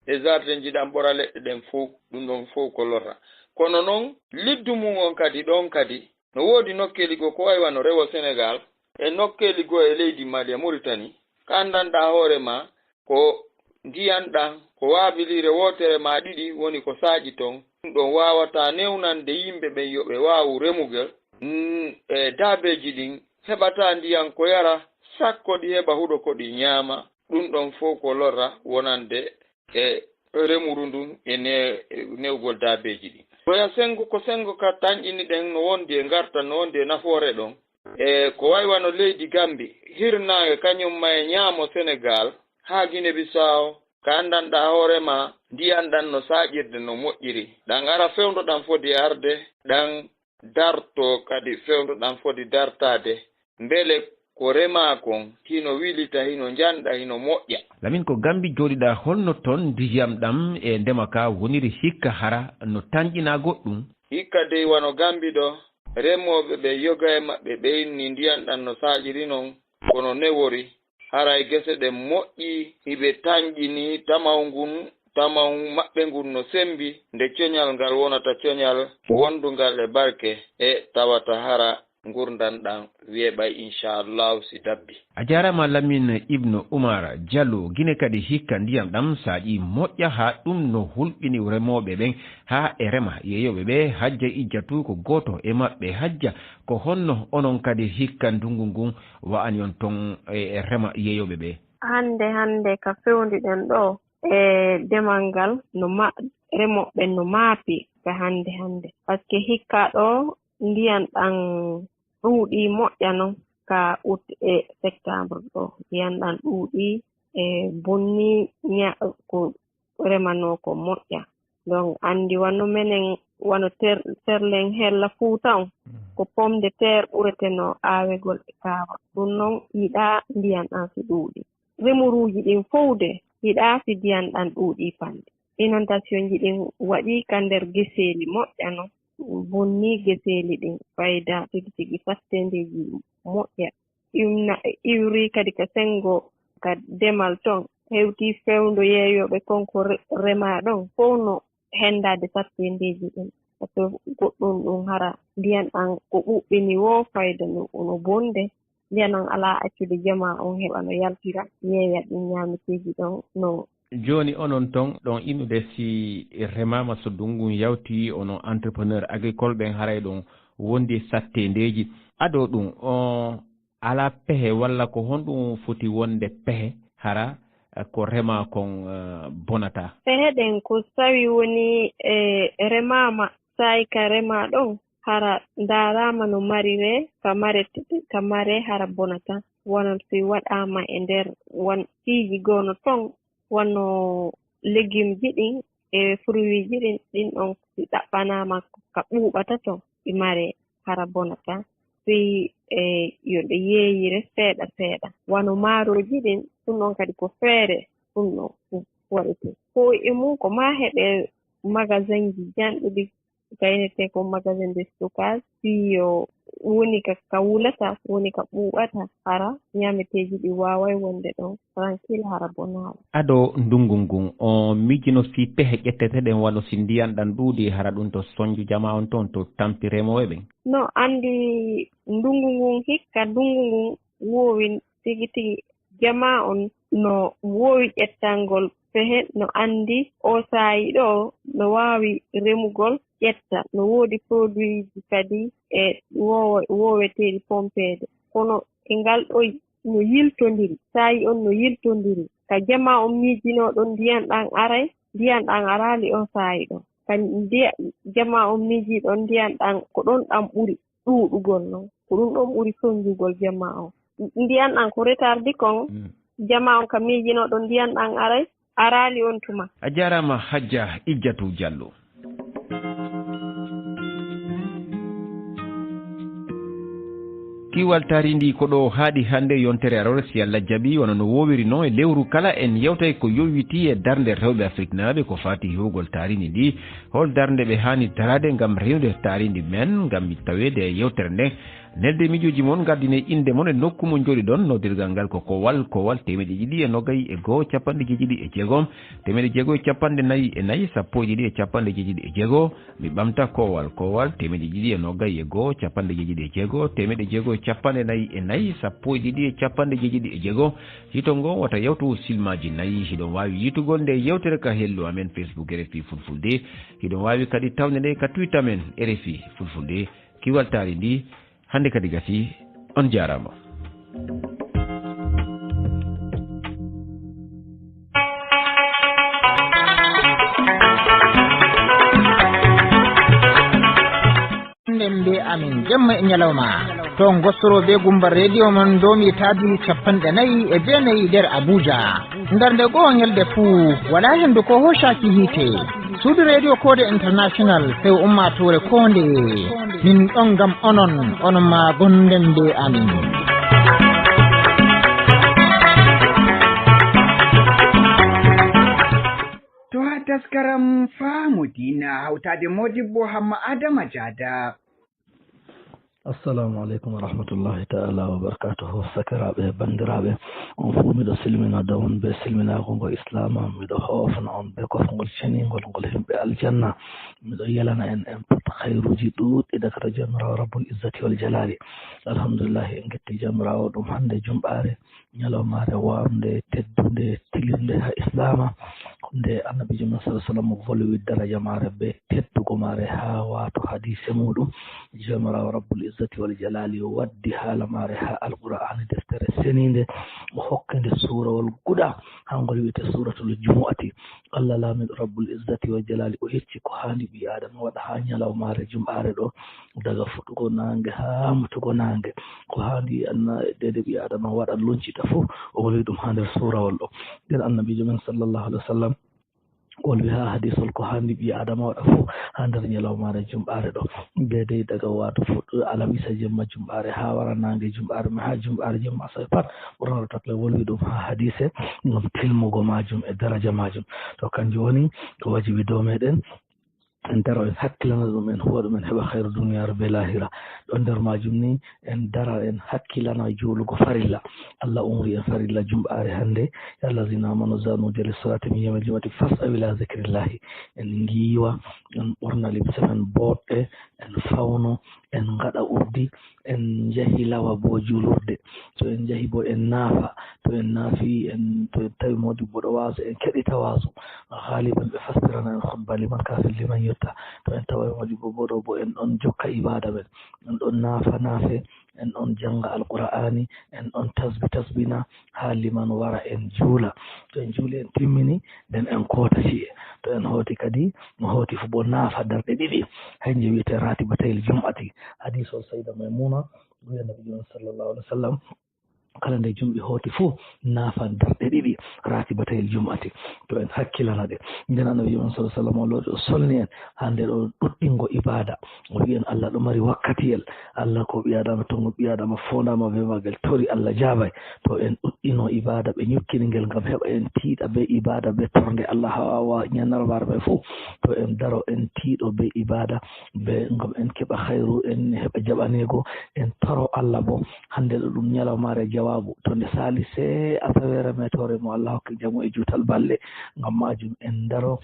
e jardin ji ɗan ɓora leɗɗe ɗen fof, ɗum ɗon fof ko lorra. Kono noon liddu mum on kadi ɗon kadi no woodi nokkeli go ko wayi wano rewo Sénégal e nokkeli go e leydi Mali e Mauritanie, ka andanɗa hoore ma ko ndiyan ɗan ko waabilire wotere ma ɗiɗi woni ko saaƴi ton, ɗum ɗon wawata newnande yimɓe ɓen yoɓe waawu remugel e daabeji ɗin heɓata ndiyan ko yara sakko ɗi heɓa huɗo ko ɗi ñaama, ɗum ɗon fof ko lorra wonande e remuru ndun e newgol daabeji ɗin. Toya sengo ko sengo ka tañƴini ɗen no wondi e ngarta no wondi e nafoore ɗon e ko wayi wano leydi Gambi hirnaange kañum ma e ñaamo Sénégal haa Guinée Bissau ka andanɗa hoorema ndiyan ɗan no saaƴirde no moƴƴiri ɗan ara fewndo ɗan foti arde ɗan darto kadi fewndo ɗan foti dartade mbele ko rema kon hino wilita hino janɗa hino moƴƴa. Lamin ko Gambi jooɗiɗa holno toon ndiyam ɗam e ndema ka woniri hikka hara no tanƴina goɗɗum? Hikka dey wano Gambi ɗo remoɓe ɓe yoga e maɓɓe ɓeyni ndiyan ɗan no saaƴiri noon kono newori haray gese ɗen moƴƴi hiɓe tanƴini tamaw maɓɓe ngun no sembi nde coñal ngal wonata coñal wondungal e barke e tawata hara gurdan ɗan weeɓay inchallahu si dabbi. A jarama Lamine Ibnu Umar Diallo Guinée kadi hikka ndiyam ɗam saaƴi moƴƴa ha ɗum no hulɓini remoɓe ɓen ha e rema yeyoɓe ɓe. Hajja Ijjatu ko goto e maɓɓe. Hajja ko honno onon kadi hikka ndungu ngun wa'ani on ton e rema yeyoɓe ɓe? Hande ka fewndiɗen ɗo e demal ngal no remoɓe no maapi ka hande par ce que hikka ɗo ndiyan ɗan ɗuuɗi moƴƴa noon ka août e septembre ɗo ndiyan ɗan ɗuuɗi e bonni ko remano ko moƴƴa. Donc andi wano menen wano terlen hella Fuuta on ko pomme de terre ɓureteno aawegol e kaawa, ɗum noon yiɗa ndiyan ɗan si ɗuuɗi. Remuruji ɗin fowde yiɗa si ndiyan ɗan ɗuuɗi pande. Inondation ji ɗin waɗi ka nder geseeli moƴƴa noon bonni geseeli ɗin fayda tigi fattendeji moƴƴa iwri kadi ka sengo ka demal ton hewti fewndo yeeyoɓe konko rema ɗon fof no hendade fattendeji ɗin par ce que goɗɗum ɗum hara ndiyan ɗan ko ɓuɓɓini wo fayda no bonde ndiyan ɗan ala accude jama on heɓa no yaltira yeeya ɗin ñameteji ɗon no. Joni onon ton ɗon innude si remama so dungu yawti onon entrepreneur agricole ɓen haray ɗon wondi sattendeji aɗo ɗum ala pehe walla ko honɗum foti wonde pehe hara ko rema kon bonata? Pehe ɗen ko sawi woni remama sayi ka rema ɗon hara darama no marire ka mare hara bonata wonon si waɗama e nder won fiiji gono ton wonno légume ji ɗin e fruit ji ɗin ɗon si ɗaɓɓanama ka ɓuuɓata ton ɗi mare hara bonata si yo ɗe yeeyire seeɗa wano maaroji ɗin ɗum ɗon kadi ko feere ɗum ɗon waɗete ko e mum ko ma heɓe magasin ji janɗuɗi gaynete ko magasin de stockage si yo woni ka wulata woni ka ɓuuɓata hara ñameteji ɗi waway wonde ɗon tranquille hara bonaɗo. Aɗo ndungu ngun o mijino si pehe ƴetteteɗen wano si ndiyan ɗan ɗuuɗi hara ɗum to soñju jama on toon to tampi remoɓe ɓen? No andi ndungu ngun hikka ndungu ngun wowi tigi jama on no wowi ƴettangol pehe no andi o saayi ɗo no wawi remugol ƴetta no woodi produit ji kadi e woweteɗi pompede kono e ngal ɗo no yiltodiri saayi on no yiltodiri ka jama on miijinoɗon ndiyan ɗan aray ndiyan ɗan arali on saayi ɗon ka jama on miijiɗon ndiyan ɗan ko ɗon ɗan ɓuri ɗuuɗugol noon ko ɗum ɗon ɓuri soñjugol jama on ndiyan ɗan ko retardi kon jama on ka miijinoɗon ndiyan ɗan aray arali on tuma. A jarama Hajja Ijjatu Diallo. kiwaltari ndi ko ɗo haaɗi hannde yontere arore si Allah jaɓi wona no wowiri noon e lewru kala en yewtay ko yowiti e darde rewɓe afrique naaɓe ko fati hewgol taaridi ndi hol darde ɓe hani darade ngam rewde taaridi men ngam tawede e yewtere nde nelde miijoji moon gardine inde moon e nokku mo jooɗi ɗon noddirgal ngal ko kowal temeɗe ɗiɗi e noggayi e goho capanɗe jeeɗiɗi e jeegom temeɗe jeego e capanɗe nayyi e nayyi sappo e ɗiɗi e capanɗe jeeɗiɗi e jeego mi ɓamta kowal temeɗe ɗiɗi e noggayi e goho capanɗe jeeɗiɗi e jeego temeɗe jeego e capanɗe nayyi e nayyi sappo e ɗiɗi e capanɗe jeeɗiɗi e jeego hito ngo wata yewtu silmaji nayyi hiɗon wawi yitugol nde yewtere ka hello amen facebook RFI fulfulde hiɗon wawi kadi tawde nde ka twitter men RFI fulfulde kiwaltari ndi hande kadi gasi on jarama mbe amin jemma e ñalawma to gossoro be gumba radio man domi taadi 49 nder Abuja darde goo ñalde fuu wala hendu ko hoshaki hiite suudu radio Kode International few ummatore konde min ɗon gam onon ma gonden mbe amin to ha taskaram faamu dina hawtade Modibbo Hamma Adama Jada. assalamu aleykum wa rahmatullahi taala wa barakatuhu sakiraɓe bandiraɓe on fuu miɗo silmina dawon be silminago ngo islama miɗo hoofna on be kofgol ceningol ngol himɓe aljanna miɗo yalana en pot hayruji ɗuɗɗi daga to jamirawo rabbul izzati wal jalali alhamdulillahi en getti jamirawo ɗum hande jumɓare ñalawmare wamde teddunde tilinde ha islama nde annabijo men sallah sallam volwi daraja mare be teddugo mare ha wato hadise muɗum jamirawo rabbul izzati wal jalali waddi haala mare ha alqur'ani deftere seninde o hokkinde suurawol guɗa hangol wiyete suratul jumu'ati allah laamiɗo rabbul izzati wal jalali o yecci ko hani ɓi adama waɗa ha ñalawmare jumɓare ɗo daga fuɗugo nangue ha mutugo nangue ko hani dede ɓi adama waɗa loncita fof o woli ɗum ha nder suurawol ɗo nden annabijo men sallllahu alih wa sallam wolwi ha hadisol ko handi ɓi adama waɗa fof ha nder ñalawmare jumɓare ɗo dedey daga wato fuɗɗo alamisa jemma jumɓare ha wara nangue jumɓare ma ha jumɓare jemma asawe pat ɓurnaɗo takle wolwi ɗum ha hadise ngam tilmugo majum e daraja majum to kanjum woni ko wajibi dow meɗen en daro en hakkilana ɗum en huwa ɗum en heɓa hayru duniyaru be lahira ɗo nder majum ni en dara en hakkilana juulugo farilla allah umri en farilla jumɓare hannde ya allazina amanu zanude lissalati min yawmil jumati fas'aw ila zicrillahi en giiwa en ɓorna limse men boɗɗe en fawno en ngaɗa urdi en jahi lawa bo julurde to en jahi bo en naafa to en naafi en to en tawi Modibbo ɗo waaso en keɗita waaso haaliban ɓe fastirana en khutba liman kafir liman yetta to en tawa Modibbo bo ɗo bo en ɗon jokka ibada men en ɗon naafe en ɗon janga alqur'ani en ɗon tasbina ha liman wara en juula to en juuli en timmini nden en koota ci'e to en hooti kadi mo hooti fu bo naafa darɗe ɗiɗi hanje wiyete ratibatayil jum'ati hadis o sayda maymuna wiya nabijo sallallahu alih wa sallam kala nde jumɓe hooti fuu naafan darɗe ɗiɗi ratibatayil jum'ati to en hakkilana ɗe nden annabijo on sallah sallam o looɗi o solni en ha nde ɗo ɗuɗɗingo ibada o wi en allah ɗo mari wakkatiyel allah ko ɓi adama tongo ɓi adama fondama be magel tori allah jaabay to en ɗuɗɗino ibada ɓe ñukkini ngel ngam heɓa en tiiɗa be ibada be torde allah hawa ñannarmare ɓe fuu to en daro en tiiɗo be ibada be ngam en keɓa hayru en heɓa jaɓanego en toro allah bo hande ɗo ɗum ñalawmare jawabu to nde sali se asawere metore mo allah hokki jamu e juutal balle ngam majum en daro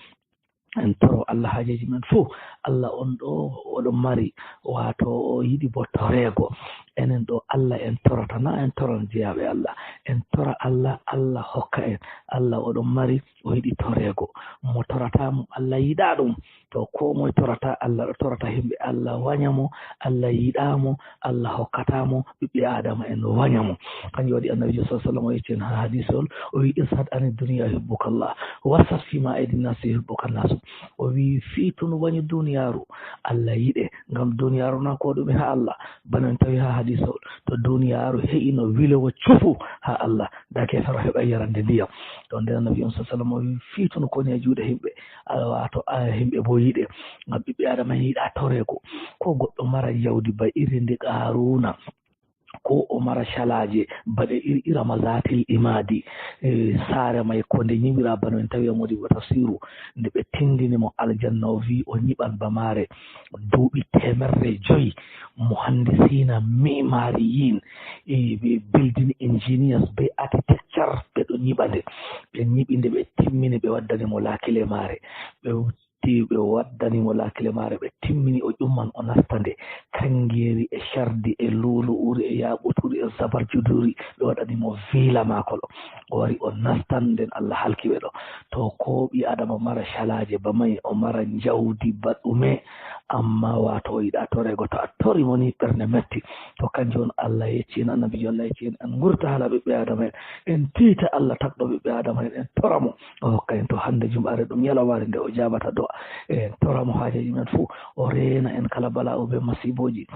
en toro allah haajeji men fuu allah on ɗo oɗon mari wato o yiɗi bo torego enen ɗo allah en torata na en toran jeyaɓe allah en tora allah allah hokka en allah oɗon mari o yiɗi torego mo toratamo allah yiɗa ɗum to ko moye torata allah ɗo torata himɓe allah wañamo allah yiɗamo allah hokkatamo ɓiɓɓe adama en wañamo kanjum waɗi annabijo sa sallam o yeccen ha hadisol o wi ishad ani duniya yuhibbuka allah wasat fima aidi nnasi yuhibbuka nnasu o wi fiitun wañi duniyaru allah yiɗe ngam duniyaru na ko ɗume ha allah bana en tawi ha hadisol to duniyaru heƴino wilowo cufu ha allah dake fero heɓa yarande ndiyam to nden annabi on sa sallam o wi fiitun koni e juuɗe himɓe wato himɓe bo yiɗe ngam ɓiɓɓe adama yiɗa torego ko goɗɗo mara jawdi ba iri ndi qaruna ko o mara calaje baɗe irama zatil imadi saare may ko nde ñiɓira bano en tawi modi wata siru nde ɓe tindinimo aljanna o wi o ñiɓan bamare duuɓi 100 mo hande sina mimari yin building engineers be architecture ɓeɗo ñiɓande ɓe ñiɓi nde ɓe timmini ɓe waddanimo laakile mare ɓe waddanimo laakile mare ɓe timmini o ƴumman o nasta nde kangeri e shardi e luulu uri e yaɓuturi e sabar juduri ɓe waɗanimo vila mako ɗo o wari o nastan nden Allah halkiɓe ɗo to ko ɓi adama mara calaje bamayi o mara jawdi baɗɗume amma wato o yiɗa torego to a torimo ni ɓernde metti to kanjum on Allah yecci en annabijo Allah yecci en en gurta haala ɓiɓɓe adama en en tiita Allah takɗo ɓiɓɓe adama en en toramo o hokka en to hande jumɓare ɗum yalaware nde o jabata do en toramo haajeji men fuu o reena en kala bala o be masiboji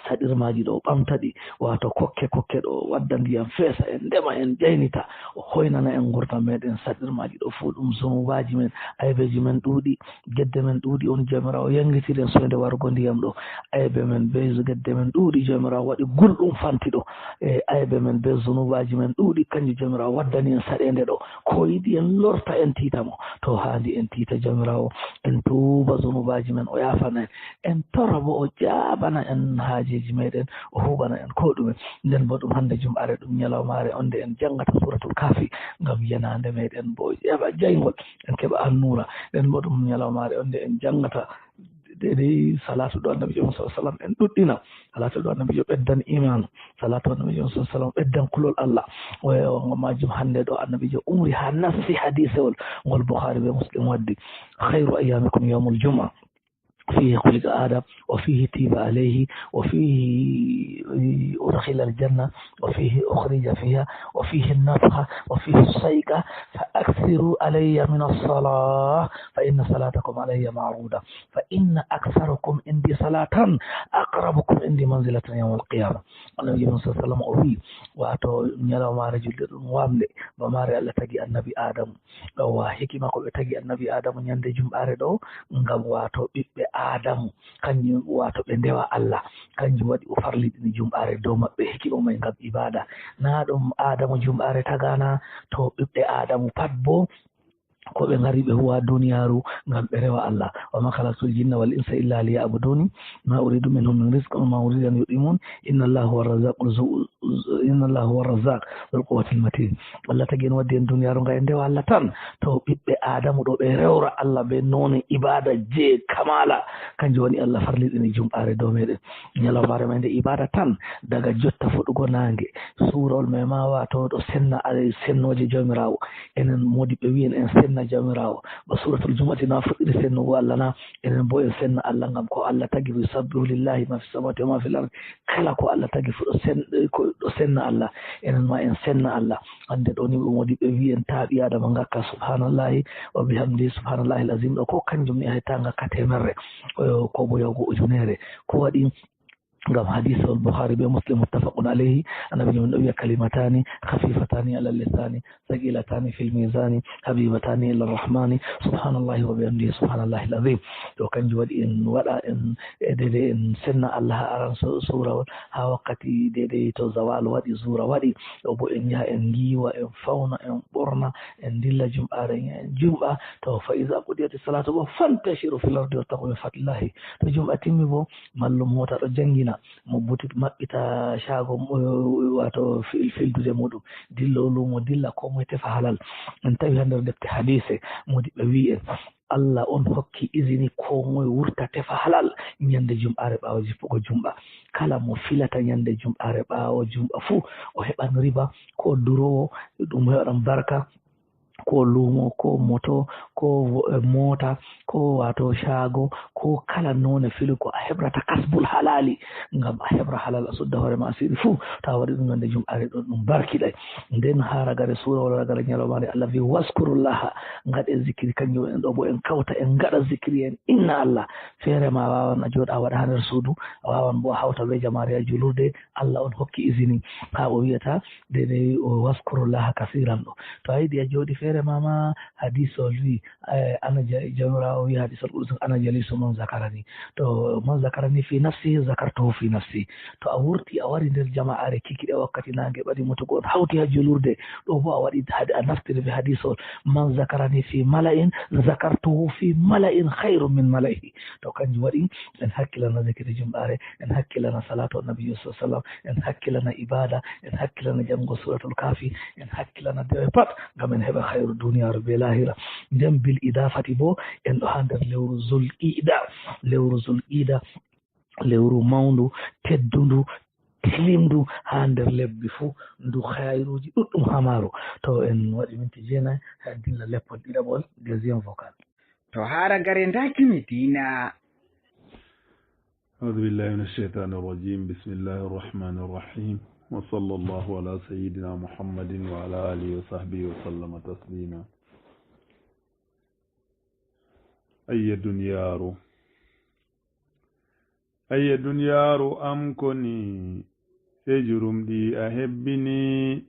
saɗirmaji ɗo ɓamtaɗi wato kokke ɗo wadda ndiyam feesa en ndema en ƴaynita o hoynana en gurta meɗen saɗirmaji ɗo fuu ɗum zunubaji men aybeji men ɗuuɗi gedde men ɗuuɗi on jomirawo yangitiren soyde wargo ndiyam ɗo aybe men be gedde men ɗuuɗi jomirawo waɗi gulɗum fanti ɗo e aybe men be zunubaji men ɗuuɗi kanjum jomirawo waddani en saɗede ɗo ko yiɗi en lorta en tiitamo to haandi en tiita jomirawo en tuuba zunubaji men o yafana en tora bo o jaabana en haajeji meɗen o huɓana en ko ɗumen nden bo ɗum hande jumɓare ɗum ñalawmare onde en jangata suratul kafi ngam yanande meɗen bo heɓa jaygol en keɓa annura nden bo ɗum ñalawmare onde en jangata dede salatu ɗo annabijo sa sallam en ɗuɗɗina salatu ɗo annabijo ɓeddan imanu salatu annabijo sa sallam ɓeddan kulol Allah o majum hande ɗo annabijo umri ha nafsi hadisewol ngol Bukhari be Muslim waddi khayru ayyamikum yawmul jum'a فيه خلق آدم وفيه تيب عليه وفيه أدخل الجنة وفيه أخرج فيها وفيه النفخة وفيه الصيقة فأكثروا علي من الصلاة فإن صلاتكم علي معروضة فإن أكثركم عندي صلاة أقربكم عندي منزلة يوم القيامة. النبي صلى الله عليه وسلم أوي وأتو نيلا ما رجل واملي بماري الله تجي النبي آدم وحكي ما قل تجي النبي آدم يندي جمعة دو ngam wato ɓiɓɓe Adamu kanjum wato ɓe ndewa Allah kanjum waɗi o farliɗini jumɓare dow maɓɓe hikima may ngam ibada na ɗum Adamu jumɓare tagana to ɓiɓɓe Adamu pat bo ko ɓe ngari ɓe huwa duniyaru ngam ɓe rewa Allah wa ma khalaqtul jinna wal insa illa liya'buduni ma uridu minhum min rizqin ma uridu an yudimun inna Allaha huwa ar-razzaq dhul quwwati al-matin Allah tagi en waddi en duniyaru nga e ndewa Allah tan to ɓiɓɓe Adamu ɗo ɓe rewra Allah ɓe none ibada je kamala kanjum woni Allah farliɗini jumɓare dow meɗen ñalawmare ma nde ibada tan daga jotta fuɗugo nange suurol mai ma wato ɗo senna sennoje jomirawo enen modi ɓe wiyen en senna jamirawo ba suratul jumu'ati na fuɗɗiri sennugo Allah na enen bo en senna Allah ngam ko Allah tagi yusabbihu lillahi ma fi samawati wa ma fil ardi kala ko Allah tagi fu ɗo senna Allah enen ma en senna Allah hande ɗo ni ɓe modi ɓe wi en taaɓi adama ngakka subhanallahi wa bihamdi subhanallahi alazim ɗo ko kanjum ni hayta ngakka temerre ko bo yahugo ujunere ko waɗi ngam hadith al-Bukhari be Muslim muttafaqun alayhi annabi min wiya kalimatani khafifatani ala lisani thaqilatani fil mizani habibatani ila rahmani subhanallahi wa bihamdihi subhanallahi alazim to kanjum waɗi en waɗa en dede en senna Allah aran sura ha wakkati dede to zawal waɗi zura waɗi ɗo bo en yaha en giwa en fauna en ɓorna en dilla jumɓare en jumɓa to fa iza qudiyati salatu bo fantashiru fil ardi wattaqu min fadlillahi to jumɓa timmi bo mallum mota ɗo jangina mo butit maɓɓita shago wato fildude muɗum dilla lumo dilla ko moye tefa halal en tawi ha nder defte hadise modi ɓe wi en Allah on hokki izini ko moye wurta tefa halal ñande jumɓare ɓawo jippugo jumɓa kala mo filata ñande jumɓare ɓawo jumɓa fuu o heɓan riba ko durowo ɗum heɓan barka ko lumo ko moto ko mota ko wato shago ko kala none fili ko a hebrata kasbul halali ngam a hebra halal a sudda hoore ma asiri fuu ta waɗi ɗum ñande jumɓare ɗo ɗum barkiɗay nden ha ragare suura wala ragare ñalawmade Allah wi waskurullaha ngaɗe zikiri kanjum en ɗo bo en kawta en ngaɗa zikiri en inna Allah feere ma wawan a jooɗa a waɗa ha nder suudu a wawan bo a hawta be jamare a julurde Allah on hokki izini ha o wiyata dede waskurullaha kasiran ɗo to a yiɗi a jooɗi feere feere mama hadisol wi ana jamirawo wi hadisol qudus ana jalisu man zakarani to man zakarani fi nafsi zakartuhu fi nafsi to a wurti a wari nder jama'are kikiɗe wakkati nange ɓaɗi mo to goon hawti ha julurde ɗo bo a waɗi a naftiri be hadisol man zakarani fi mala'in zakartuhu fi mala'in khairu min mala'ihi to kanjum waɗi en hakkilana zikiri jumɓare en hakkilana salatu annabiyu sa sallam en hakkilana ibada en hakkilana janngo suratul kafi en hakkilana dewe pat ngam en heɓa hayru duniyaru be lahira nden bil idafati bo en ɗo ha nder lewru zulqida lewru mawndu teddundu tilimndu ha nder lebbi fuu ndu hayruji ɗuɗɗum ha maaru to en waɗi minti jeenayi ha dilla leppol ɗiɗaɓol deuxiéme vocal to haragare ndakimi dina. أعوذ بالله من الشيطان الرجيم بسم الله الرحمن الرحيم وصلى الله على سيدنا محمد وعلى آله وصحبه وسلم تسليما. أي دنيار أمكني سجرم دي أحبني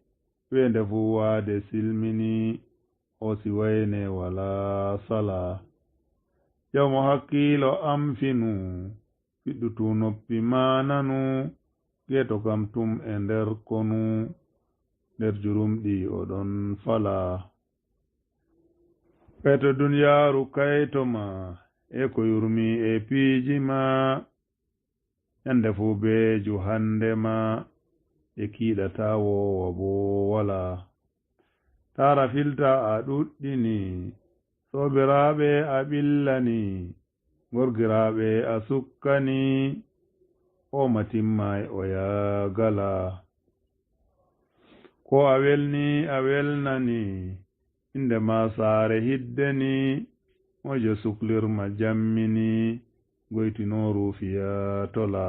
ويندفو واد سلمني وسوين ولا صلاة يوم حقيل أمفنو fiɗɗutu noppi mananu geto kam tum e nder konu nder jurumɗi oɗon fala peto duniyaaru kaytoma e ko yurmi e piijima yande fuu beeju handema e kiiɗata wowa bo wala tara filta a ɗuɗɗini sobiraaɓe a ɓillani gorgiraaɓe a sukkani o matimmay o yaagala ko a welni a welnani inde ma saare hiddeni mojo suklirma jammini goytinooru fiya tola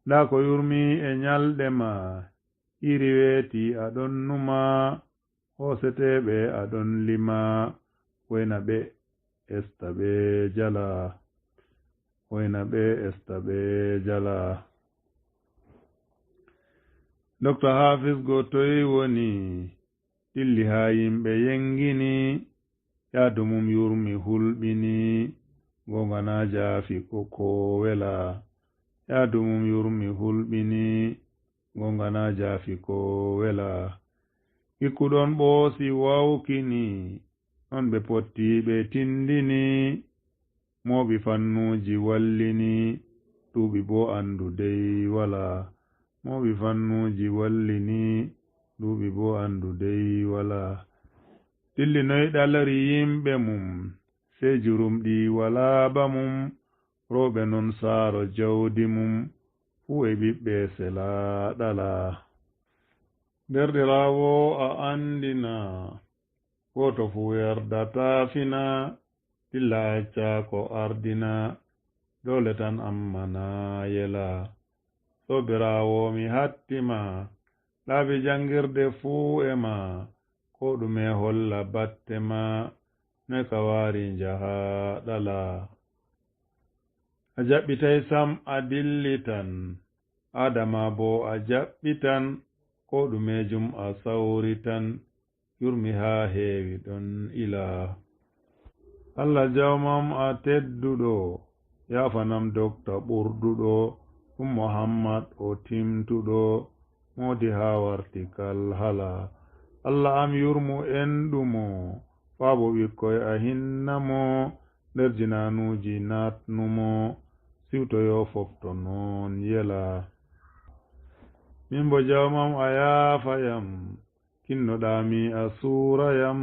nda ko yurmi e nyalɗe ma iri weeti aɗon numa hooseteɓe aɗon lima wayna ɓe esta ɓe jala wayna ɓe esta ɓe jala. Dr. Hafiz go toy woni dilli ha yimɓe yengini yaadu mum yurmi hulɓini gongana jaafi koko wela yaadu mum yurmi hulɓini gongana jaafi ko wela ikkuɗon ɓoosi wawkini non ɓe potti ɓe tindini moɓi fannuji wallini ɗuɓi bo andu dey wala moɓi fannuji wallini ɗuɓi bo andu dey wala dilli noy ɗalari yimɓe mum sey jurumɗi wala ba mum roɓe non saaro jawdi mum fuu e ɓiɓɓe sela ɗala derɗirawo a andina goto fuu yerdata fina dilla acca ko ardina dole tan ammana yela sobirawo mi hattima laabi jangirde fuu e ma ko ɗume holla batte ma noy ka wari njaha ɗala a jaɓɓitay sam a dillitan adama bo a jaɓɓitan ko ɗumejum a sawritan yurmi ha heewi ɗon ila Allah jawmam a tedduɗo yafanam dokta ɓurduɗo ɗum Muhammad o timtuɗo modi ha wartikal hala Allah am yurmu enɗumo faabo ɓikkoy a hinnamo nder jinanuji natnumo siwtoyo fofto noon yela min bo jawmam a yaafayam kinnoɗami a suurayam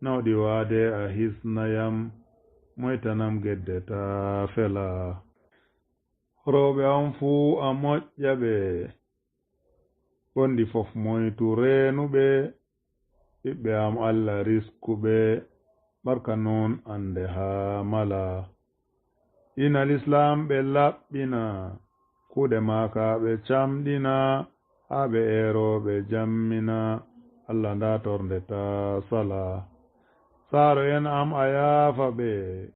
nawɗi waade a hisnayam moytanam geddeta fela rooɓe am fuu a moƴƴa ɓe gondi fof moytu reenuɓe ɓiɓɓe am Allah riskuɓe barka noon ande haa mala dinal islam ɓe laɓɓina kuuɗe maaka ɓe camɗina haa ɓe eeroɓe jammina Allah nda torde ta sala saaro en am a yaafa ɓe